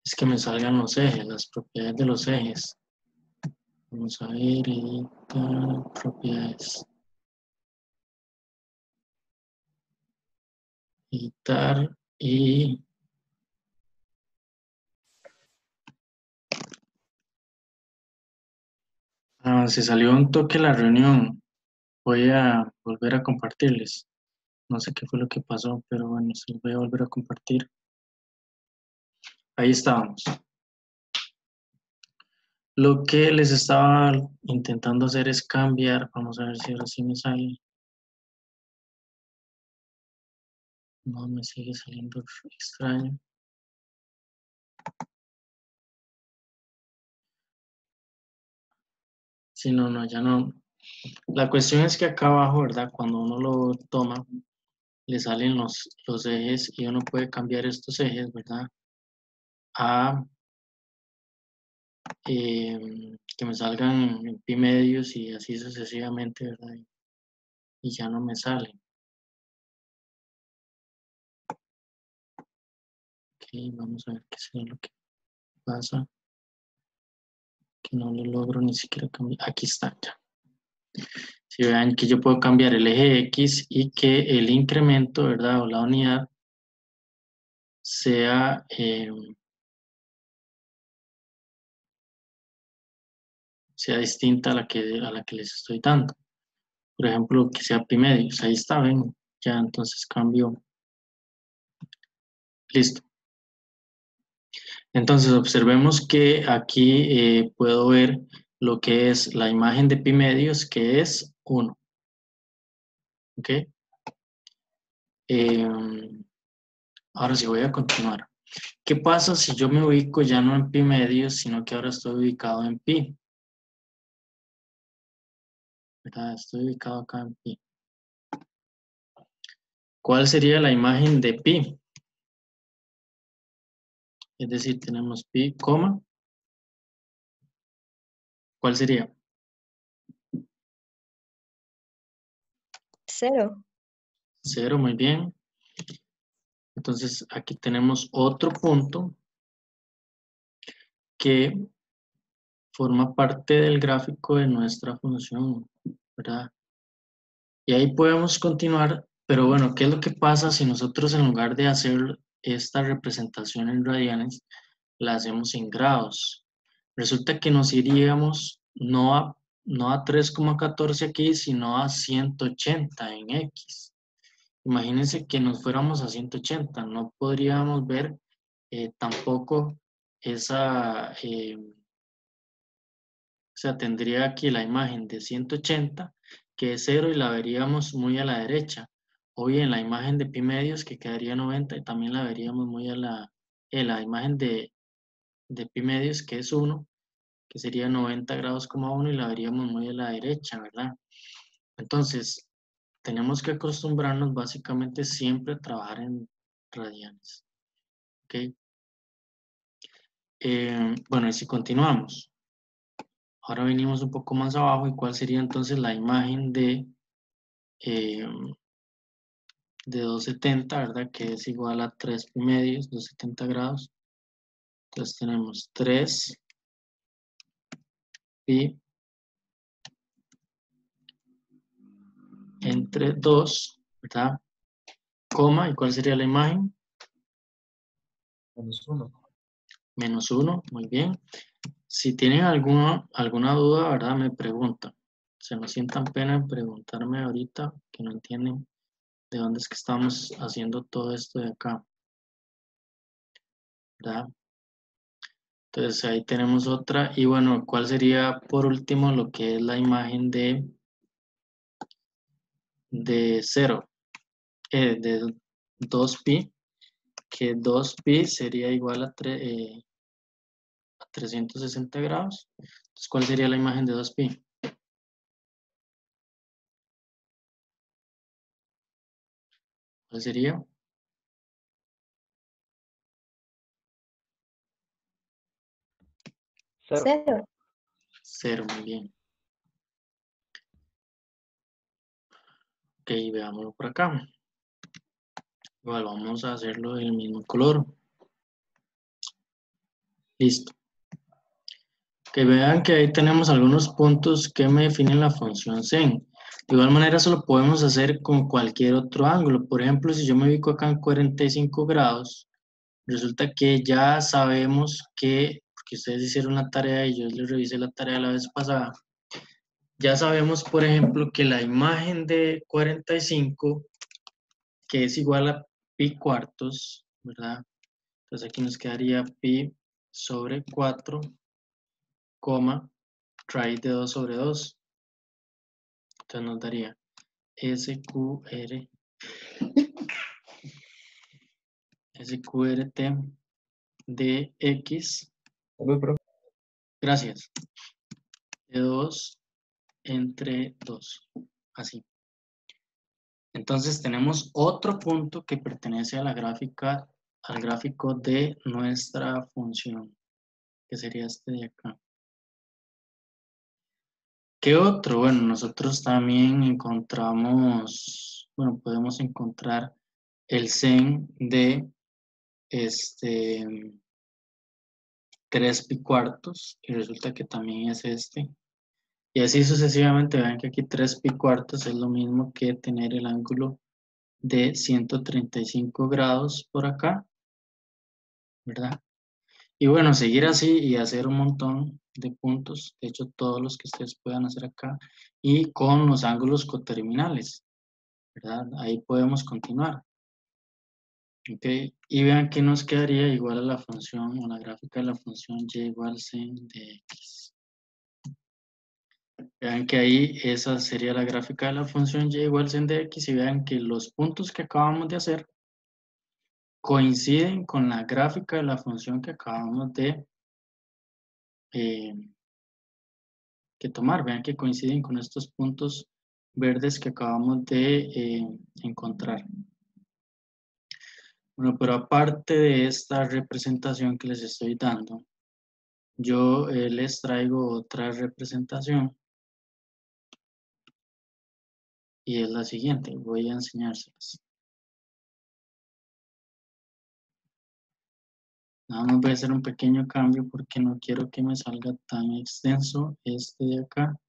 es que me salgan los ejes, las propiedades de los ejes. Vamos a ver, editar propiedades. Editar y se salió un toque la reunión. Voy a volver a compartirles. No sé qué fue lo que pasó, pero bueno, se los voy a volver a compartir. Ahí estábamos. Lo que les estaba intentando hacer es cambiar. Vamos a ver si ahora sí me sale. No me sigue saliendo extraño. Sí, no, ya no. La cuestión es que acá abajo, ¿verdad? Cuando uno lo toma, le salen los ejes y uno puede cambiar estos ejes, ¿verdad? A que me salgan en pi medios y así sucesivamente, ¿verdad? y ya no me sale. Ok, vamos a ver qué será lo que pasa. Que no lo logro ni siquiera cambiar. Aquí está ya. Si vean que yo puedo cambiar el eje X y que el incremento, ¿verdad? O la unidad sea distinta a la que les estoy dando. Por ejemplo, que sea pi medios. Ahí está, ven. Ya entonces cambio. Listo. Entonces observemos que aquí puedo ver lo que es la imagen de pi medios, que es 1. ¿Ok? Ahora sí voy a continuar. ¿Qué pasa si yo me ubico ya no en pi medios, sino que ahora estoy ubicado en pi? ¿Verdad? Estoy ubicado acá en pi. ¿Cuál sería la imagen de pi? Es decir, tenemos pi, coma. ¿Cuál sería? 0. 0, muy bien. Entonces aquí tenemos otro punto que forma parte del gráfico de nuestra función, ¿verdad? Y ahí podemos continuar, pero bueno, ¿qué es lo que pasa si nosotros en lugar de hacer esta representación en radianes, la hacemos en grados? Resulta que nos iríamos no a 3,14 aquí, sino a 180 en X. Imagínense que nos fuéramos a 180, no podríamos ver tampoco esa, o sea, tendría aquí la imagen de 180, que es 0 y la veríamos muy a la derecha. O bien la imagen de pi medios, que quedaría 90 y también la veríamos muy a la imagen de pi medios, que es 1, que sería 90 grados, 1 y la veríamos muy a la derecha, ¿verdad? Entonces, tenemos que acostumbrarnos básicamente siempre a trabajar en radianes. ¿Ok? Bueno, y si continuamos. Ahora venimos un poco más abajo y cuál sería entonces la imagen de 270, ¿verdad? Que es igual a 3 pi medios, 270 grados. Entonces tenemos 3 pi entre 2, ¿verdad? Coma, ¿y cuál sería la imagen? -1. Menos 1, muy bien. Si tienen alguna duda, ¿verdad? Me preguntan. Se no sientan pena en preguntarme ahorita que no entienden de dónde es que estamos haciendo todo esto de acá, ¿verdad? Entonces ahí tenemos otra. Y bueno, ¿cuál sería por último lo que es la imagen de 0? De 2pi, que 2pi sería igual a 360 grados. Entonces, ¿cuál sería la imagen de 2pi? ¿Cuál sería? 0. 0, muy bien. Ok, veámoslo por acá. Igual vamos a hacerlo del mismo color. Listo. Que vean que ahí tenemos algunos puntos que me definen la función sen. De igual manera, eso lo podemos hacer con cualquier otro ángulo. Por ejemplo, si yo me ubico acá en 45 grados, resulta que ya sabemos que, porque ustedes hicieron la tarea y yo les revisé la tarea la vez pasada, ya sabemos, por ejemplo, que la imagen de 45, que es igual a pi cuartos, ¿verdad? Entonces aquí nos quedaría pi sobre 4, raíz de 2 sobre 2. Entonces nos daría SQRT de X, Salud, profe. gracias, de 2 entre 2, así. Entonces tenemos otro punto que pertenece a la gráfica, al gráfico de nuestra función, que sería este de acá. ¿Qué otro? Bueno, nosotros también encontramos, bueno, podemos encontrar el sen de 3 pi cuartos, y resulta que también es este. Y así sucesivamente, vean que aquí 3 pi cuartos es lo mismo que tener el ángulo de 135 grados por acá, ¿verdad? Y bueno, seguir así y hacer un montón de puntos, de hecho todos los que ustedes puedan hacer acá, y con los ángulos coterminales, ¿verdad? Ahí podemos continuar. ¿Ok? Y vean que nos quedaría igual a la función, o la gráfica de la función y igual sin de x. Vean que ahí esa sería la gráfica de la función y igual sin de x, y vean que los puntos que acabamos de hacer coinciden con la gráfica de la función que acabamos de tomar. Vean que coinciden con estos puntos verdes que acabamos de encontrar. Bueno, pero aparte de esta representación que les estoy dando, yo les traigo otra representación y es la siguiente. Voy a enseñárselas. Nada más voy a hacer un pequeño cambio porque no quiero que me salga tan extenso este de acá.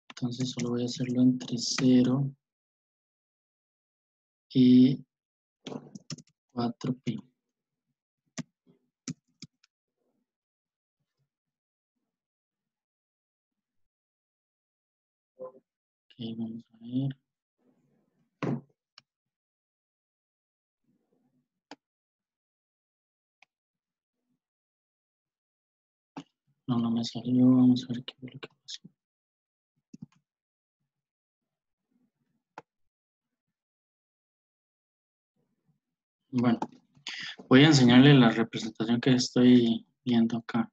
Entonces solo voy a hacerlo entre 0 y 4pi. Ok, vamos a ver. No, no me salió. Vamos a ver qué fue lo que pasó. Bueno, voy a enseñarle la representación que estoy viendo acá,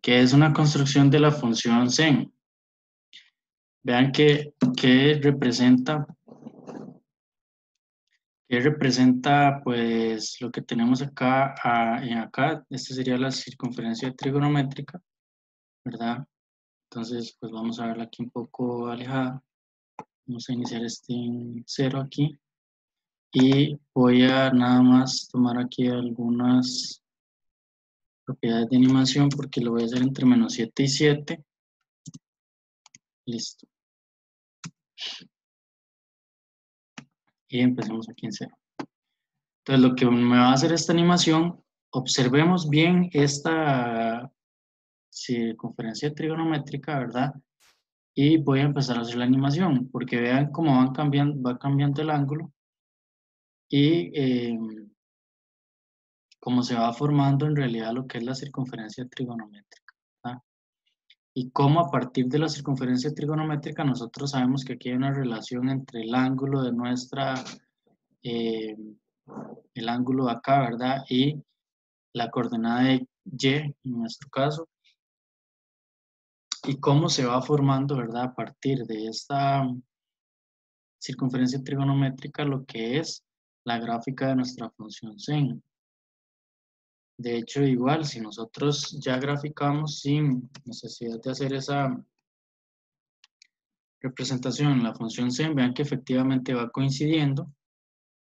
que es una construcción de la función sen. Vean que representa pues lo que tenemos acá, acá. Esta sería la circunferencia trigonométrica, ¿verdad? Entonces pues vamos a verla aquí un poco alejada. Vamos a iniciar este en 0 aquí y voy a nada más tomar aquí algunas propiedades de animación porque lo voy a hacer entre menos 7 y 7. Listo. Y empecemos aquí en 0. Entonces lo que me va a hacer esta animación, observemos bien esta circunferencia trigonométrica, ¿verdad? Y voy a empezar a hacer la animación, porque vean cómo va cambiando el ángulo y cómo se va formando en realidad lo que es la circunferencia trigonométrica, ¿verdad? Y cómo a partir de la circunferencia trigonométrica nosotros sabemos que aquí hay una relación entre el ángulo de el ángulo de acá, ¿verdad? Y la coordenada de y, en nuestro caso, y cómo se va formando, ¿verdad? A partir de esta circunferencia trigonométrica, lo que es la gráfica de nuestra función sen. De hecho, igual, si nosotros ya graficamos sin necesidad de hacer esa representación en la función sen, vean que efectivamente va coincidiendo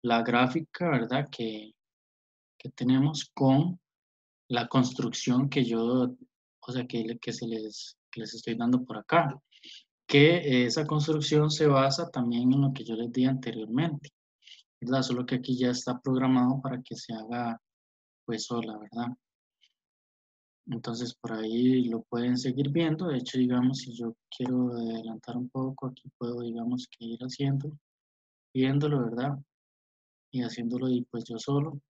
la gráfica, ¿verdad? Que tenemos con la construcción que yo, o sea, que les estoy dando por acá. Que esa construcción se basa también en lo que yo les di anteriormente, ¿verdad? Solo que aquí ya está programado para que se haga pues sola, ¿verdad? Entonces por ahí lo pueden seguir viendo. De hecho, digamos, si yo quiero adelantar un poco, aquí puedo, digamos, que ir haciendo, viéndolo, ¿verdad? Y haciéndolo y pues yo solo,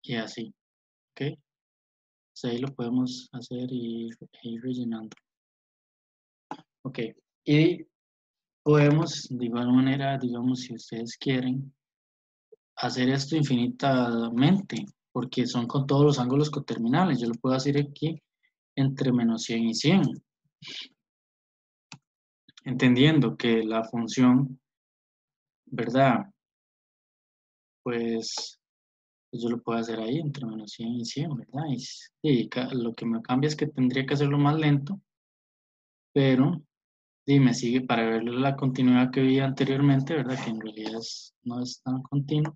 y así, ¿ok? Entonces ahí lo podemos hacer y ir rellenando. Ok, y podemos de igual manera, digamos, si ustedes quieren, hacer esto infinitamente, porque son con todos los ángulos coterminales. Yo lo puedo hacer aquí entre menos 100 y 100. Entendiendo que la función, ¿verdad? Pues Pues yo lo puedo hacer ahí entre menos 100 y 100, ¿verdad? Lo que me cambia es que tendría que hacerlo más lento, pero me sigue para ver la continuidad que vi anteriormente, ¿verdad? Que en realidad no es tan continuo,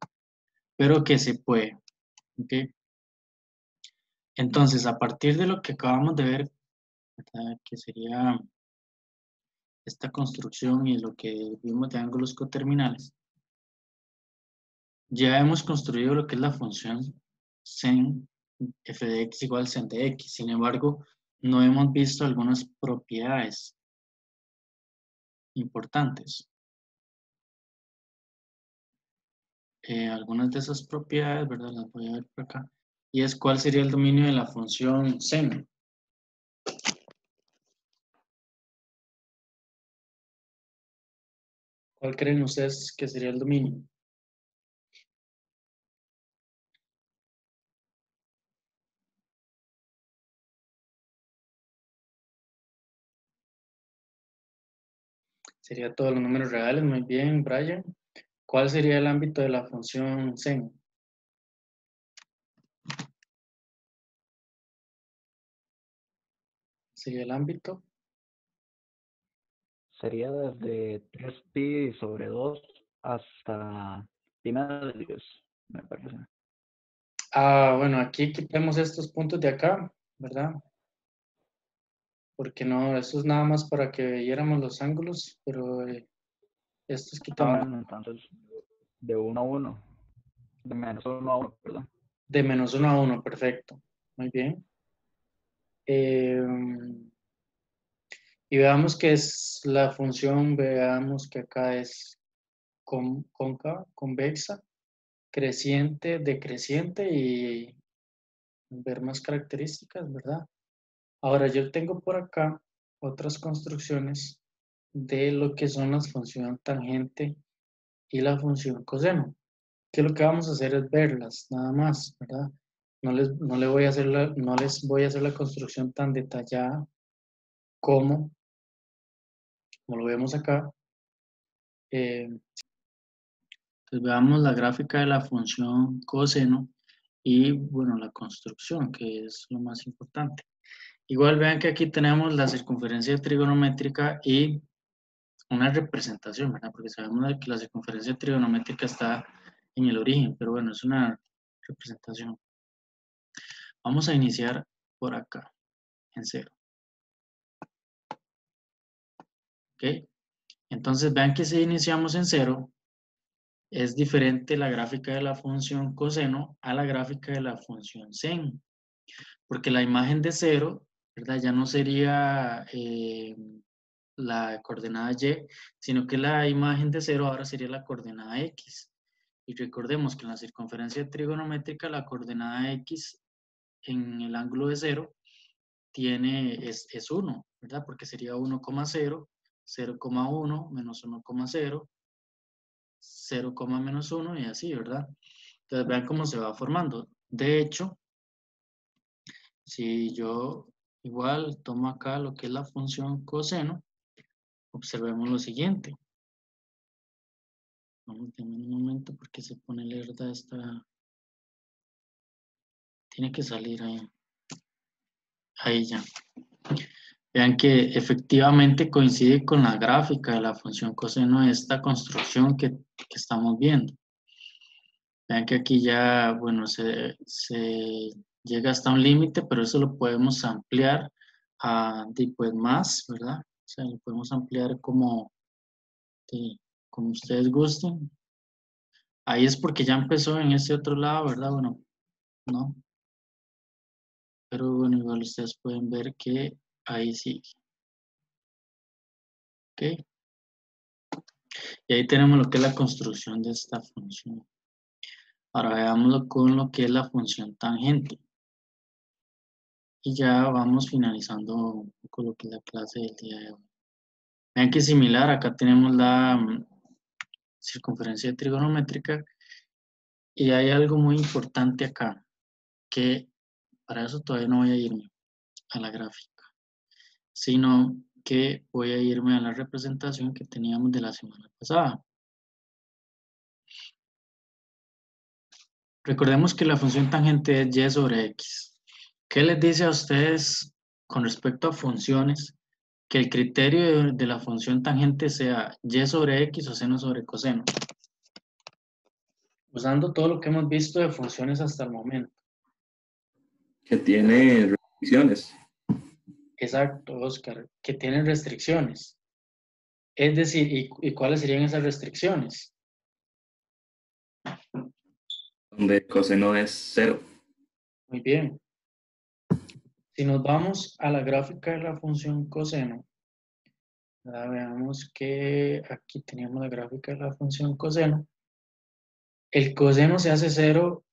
pero que se puede, ¿ok? Entonces, a partir de lo que acabamos de ver, ¿verdad? Que sería esta construcción y lo que vimos de ángulos coterminales, ya hemos construido lo que es la función sen f de x igual sen de x. Sin embargo, no hemos visto algunas propiedades importantes. Algunas de esas propiedades, ¿verdad? Las voy a ver por acá. Y es cuál sería el dominio de la función sen. ¿Cuál creen ustedes que sería el dominio? Sería todos los números reales. Muy bien, Brian. ¿Cuál sería el ámbito de la función sen? ¿Sería el ámbito? Sería desde 3pi sobre 2 hasta pi medios, me parece. Bueno, aquí quitemos estos puntos de acá, ¿verdad? Porque no, eso es nada más para que viéramos los ángulos, pero estos quitamos. Bueno, entonces de 1 a 1, de menos 1 a 1, perdón. De menos 1 a 1, perfecto. Muy bien. Y veamos que es la función, veamos que acá es cóncava, convexa, creciente, decreciente y ver más características, ¿verdad? Ahora yo tengo por acá otras construcciones de lo que son las funciones tangente y la función coseno. Que lo que vamos a hacer es verlas, nada más, ¿verdad? No les voy a hacer la construcción tan detallada como lo vemos acá. Pues veamos la gráfica de la función coseno y, bueno, la construcción, que es lo más importante. Igual vean que aquí tenemos la circunferencia trigonométrica y una representación, ¿verdad? Porque sabemos que la circunferencia trigonométrica está en el origen, pero bueno, es una representación. Vamos a iniciar por acá, en 0. ¿Ok? Entonces vean que si iniciamos en 0, es diferente la gráfica de la función coseno a la gráfica de la función sen. Porque la imagen de 0, ¿verdad? Ya no sería la coordenada y, sino que la imagen de 0 ahora sería la coordenada x. Y recordemos que en la circunferencia trigonométrica la coordenada x en el ángulo de 0 es 1, ¿verdad? Porque sería 1,0, 0,1, menos 1,0, 0, menos 1 y así, ¿verdad? Entonces vean cómo se va formando. De hecho, si yo igual tomo acá lo que es la función coseno, observemos lo siguiente. Vamos a tener un momento porque se pone alerta esta. Tiene que salir ahí. Ahí ya. Vean que efectivamente coincide con la gráfica de la función coseno de esta construcción que estamos viendo. Vean que aquí ya, bueno, se llega hasta un límite, pero eso lo podemos ampliar a pues más, ¿verdad? O sea, lo podemos ampliar como ustedes gusten. Ahí es porque ya empezó en ese otro lado, ¿verdad? Bueno, no. Pero bueno, igual ustedes pueden ver que ahí sigue. ¿Ok? Y ahí tenemos lo que es la construcción de esta función. Ahora veámoslo con lo que es la función tangente. Y ya vamos finalizando un poco lo que es la clase del día de hoy. Vean que es similar, acá tenemos la circunferencia trigonométrica y hay algo muy importante acá, que para eso todavía no voy a irme a la gráfica, sino que voy a irme a la representación que teníamos de la semana pasada. Recordemos que la función tangente es y sobre x. ¿Qué les dice a ustedes con respecto a funciones que el criterio de la función tangente sea y sobre x o seno sobre coseno? Usando todo lo que hemos visto de funciones hasta el momento. Que tiene restricciones. Exacto, Oscar, que tienen restricciones. Es decir, ¿y cuáles serían esas restricciones? Donde el coseno es 0. Muy bien. Si nos vamos a la gráfica de la función coseno, veamos que aquí teníamos la gráfica de la función coseno. El coseno se hace 0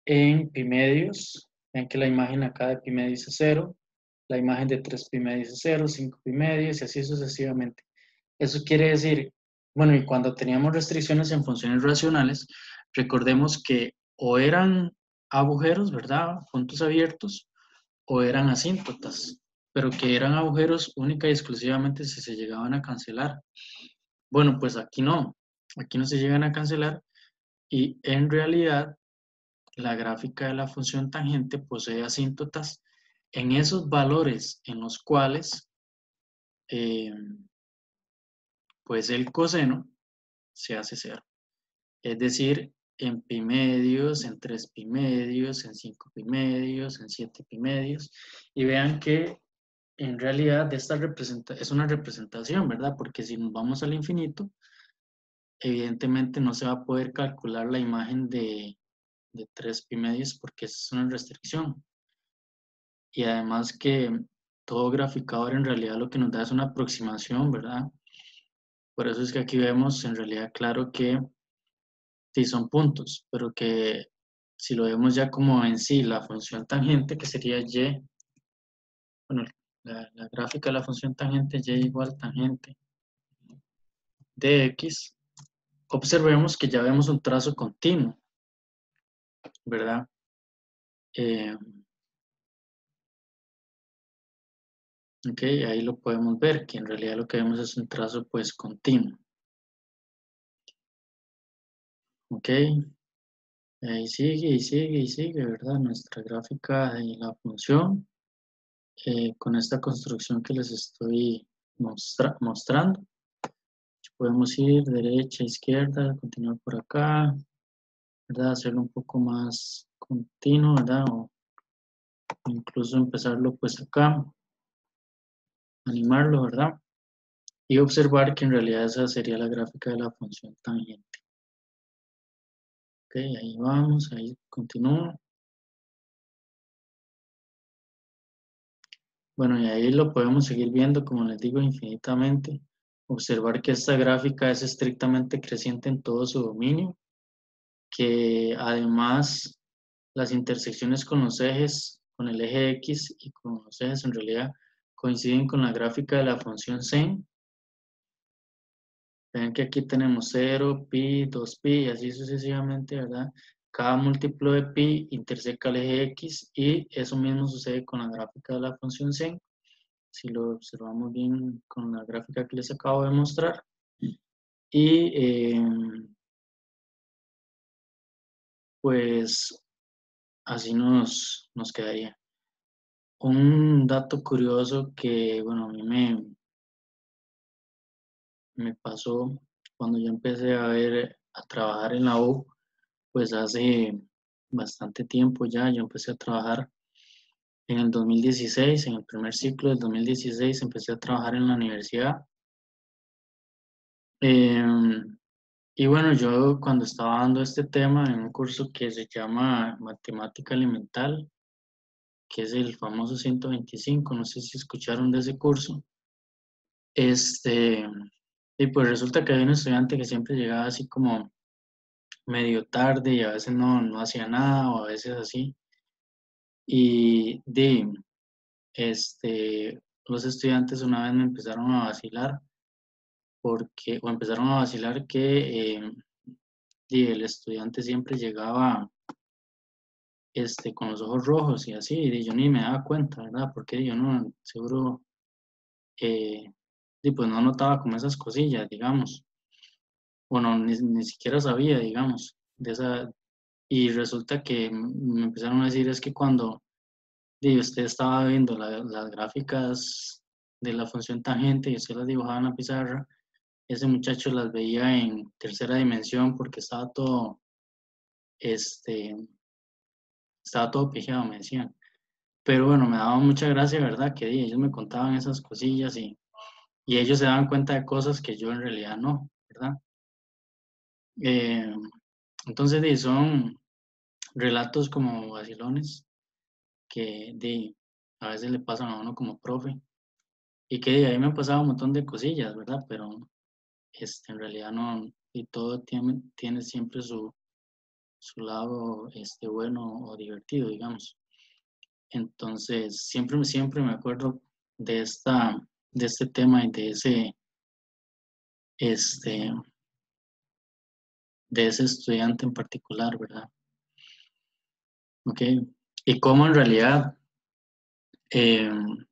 en pi medios. Ven que la imagen acá de pi medios es 0. La imagen de 3 pi medios es 0, 5 pi medios y así sucesivamente. Eso quiere decir, bueno, y cuando teníamos restricciones en funciones racionales, recordemos que o eran agujeros, ¿verdad? Puntos abiertos, o eran asíntotas, pero que eran agujeros única y exclusivamente si se llegaban a cancelar. Bueno, pues aquí no se llegan a cancelar y en realidad la gráfica de la función tangente posee asíntotas en esos valores en los cuales pues el coseno se hace 0. Es decir, en pi medios, en 3 pi medios, en 5 pi medios, en 7 pi medios. Y vean que en realidad esta es una representación, ¿verdad? Porque si nos vamos al infinito, evidentemente no se va a poder calcular la imagen de 3 pi medios porque es una restricción. Y además que todo graficador en realidad lo que nos da es una aproximación, ¿verdad? Por eso es que aquí vemos en realidad claro que sí son puntos, pero que si lo vemos ya como en sí la función tangente, que sería y, bueno, la gráfica de la función tangente y igual tangente de x, observemos que ya vemos un trazo continuo, ¿verdad? Ok, ahí lo podemos ver, que en realidad lo que vemos es un trazo pues continuo. Ok, ahí sigue y sigue y sigue, ¿verdad? Nuestra gráfica de la función con esta construcción que les estoy mostrando. Podemos ir derecha, izquierda, continuar por acá, ¿verdad? Hacerlo un poco más continuo, ¿verdad? O incluso empezarlo pues acá, animarlo, ¿verdad? Y observar que en realidad esa sería la gráfica de la función tangente. Ok, ahí vamos, ahí continúa. Bueno, y ahí lo podemos seguir viendo, como les digo, infinitamente. Observar que esta gráfica es estrictamente creciente en todo su dominio, que además las intersecciones con los ejes, con el eje X y con los ejes en realidad coinciden con la gráfica de la función sen. Ven que aquí tenemos 0, pi, 2pi y así sucesivamente, ¿verdad? Cada múltiplo de pi interseca el eje X y eso mismo sucede con la gráfica de la función sen. Si lo observamos bien con la gráfica que les acabo de mostrar. Y pues así nos quedaría. Un dato curioso que, bueno, a mí me pasó cuando yo empecé a trabajar en la U, pues hace bastante tiempo ya, yo empecé a trabajar en el 2016, en el primer ciclo del 2016 empecé a trabajar en la universidad. Y bueno, yo cuando estaba dando este tema en un curso que se llama Matemática Elemental, que es el famoso 125, no sé si escucharon de ese curso, y pues resulta que había un estudiante que siempre llegaba así como medio tarde y a veces no hacía nada o a veces así. Y los estudiantes una vez me empezaron a vacilar que el estudiante siempre llegaba con los ojos rojos y así, y yo ni me daba cuenta, ¿verdad? Porque yo no, seguro, pues no notaba como esas cosillas, digamos, o no, ni siquiera sabía, digamos, Y resulta que me empezaron a decir es que cuando usted estaba viendo las gráficas de la función tangente y usted las dibujaba en la pizarra, ese muchacho las veía en tercera dimensión porque estaba todo pijado, me decían. Pero bueno, me daba mucha gracia, ¿verdad? Que ellos me contaban esas cosillas y ellos se daban cuenta de cosas que yo en realidad no, ¿verdad? Entonces, son relatos como vacilones que a veces le pasan a uno como profe y que ahí me han pasado un montón de cosillas, ¿verdad? Pero en realidad no, y todo tiene siempre su lado bueno o divertido, digamos. Entonces, siempre me acuerdo de este tema y de ese estudiante en particular, ¿verdad? Ok. Y cómo en realidad, uno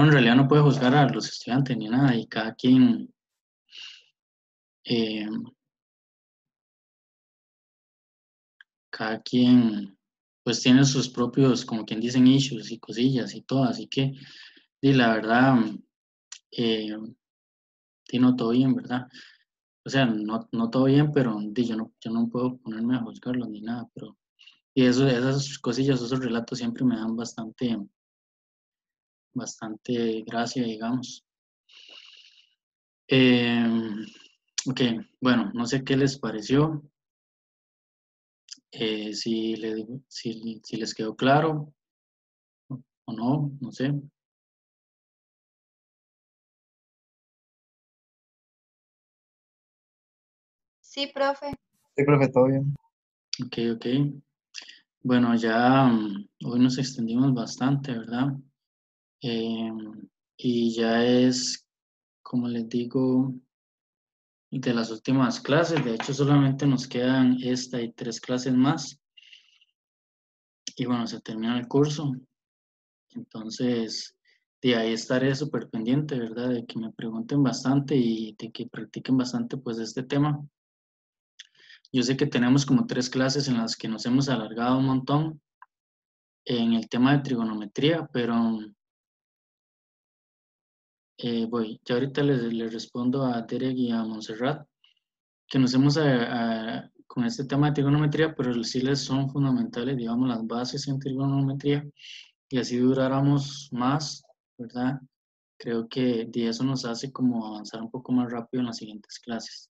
en realidad no puede juzgar a los estudiantes ni nada, y cada quien, eh, pues tiene sus propios, como quien dicen, issues y cosillas y todo, así que, la verdad, no todo bien, ¿verdad? O sea, no todo bien, pero yo no puedo ponerme a juzgarlos ni nada, pero y esas cosillas, esos relatos siempre me dan bastante gracia, digamos. Ok, bueno, no sé qué les pareció, si les quedó claro o no sé. Sí, profe. Sí, profe, todo bien. Ok. Bueno, ya hoy nos extendimos bastante, ¿verdad? Y ya es, como les digo, de las últimas clases. De hecho, solamente nos quedan esta y 3 clases más. Y bueno, se termina el curso. Entonces, de ahí estaré súper pendiente, ¿verdad? De que me pregunten bastante y de que practiquen bastante, pues, este tema. Yo sé que tenemos como 3 clases en las que nos hemos alargado un montón en el tema de trigonometría, pero ya ahorita les respondo a Derek y a Montserrat, que nos hemos con este tema de trigonometría, pero sí les son fundamentales, digamos, las bases en trigonometría, y así duráramos más, ¿verdad? Creo que de eso nos hace como avanzar un poco más rápido en las siguientes clases.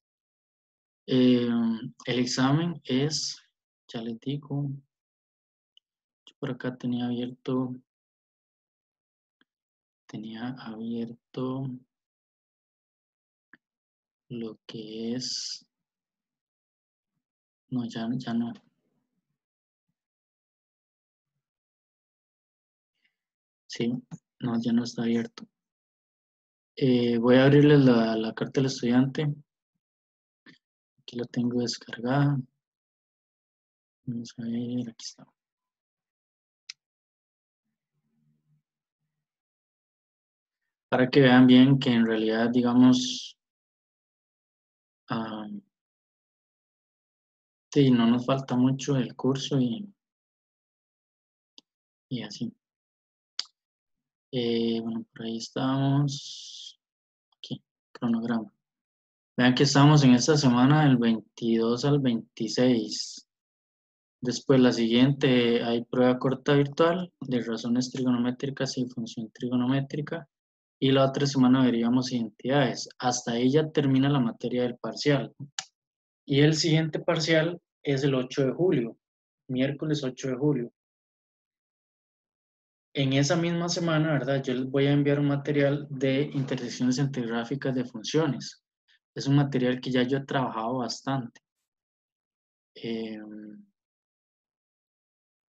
El examen es, ya les digo, yo por acá tenía abierto lo que es, no, ya no. Sí, no, ya no está abierto. Voy a abrirles la carta del estudiante. Aquí la tengo descargada. Vamos a ver, aquí está. Para que vean bien que en realidad, digamos, sí, no nos falta mucho el curso y así. Bueno, por ahí estamos. Aquí, cronograma. Vean que estamos en esta semana del 22 al 26. Después la siguiente hay prueba corta virtual de razones trigonométricas y función trigonométrica. Y la otra semana veríamos identidades. Hasta ahí ya termina la materia del parcial. Y el siguiente parcial es el 8 de julio, miércoles 8 de julio. En esa misma semana, ¿verdad? Yo les voy a enviar un material de intersecciones entre gráficas de funciones. Es un material que ya yo he trabajado bastante.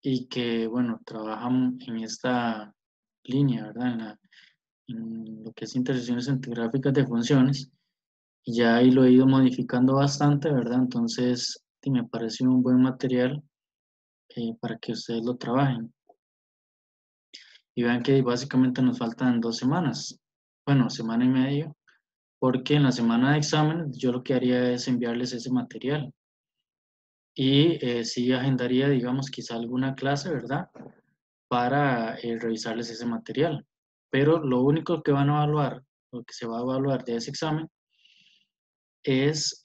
Y que, bueno, trabajan en esta línea, ¿verdad? En lo que es intersecciones entre gráficas de funciones. Y ya ahí lo he ido modificando bastante, ¿verdad? Entonces, sí, me parece un buen material para que ustedes lo trabajen. Y vean que básicamente nos faltan 2 semanas, bueno, semana y media, porque en la semana de exámenes yo lo que haría es enviarles ese material. y sí agendaría, digamos, quizá alguna clase, ¿verdad? Para revisarles ese material. Pero lo único que van a evaluar, lo que se va a evaluar de ese examen, es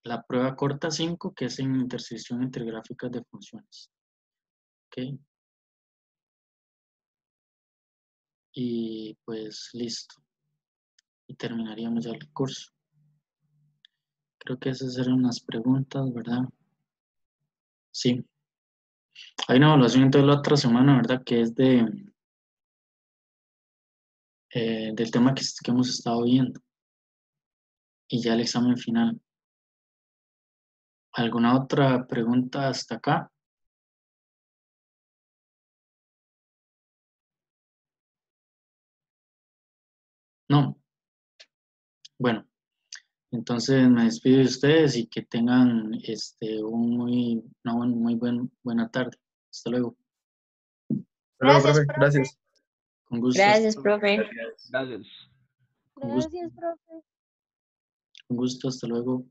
la prueba corta 5, que es en intersección entre gráficas de funciones. ¿Ok? Y pues listo. Y terminaríamos ya el curso. Creo que esas eran las preguntas, ¿verdad? Sí. Hay una evaluación entonces la otra semana, ¿verdad? Que es del tema que hemos estado viendo. Y ya el examen final. ¿Alguna otra pregunta hasta acá? No. Bueno, entonces me despido de ustedes y que tengan una buena tarde. Hasta luego. Hasta luego, Gracias, profe. Gracias. Con gusto. Gracias, profe. Gracias. Con gusto. Gracias, profe. Con gusto. Hasta luego.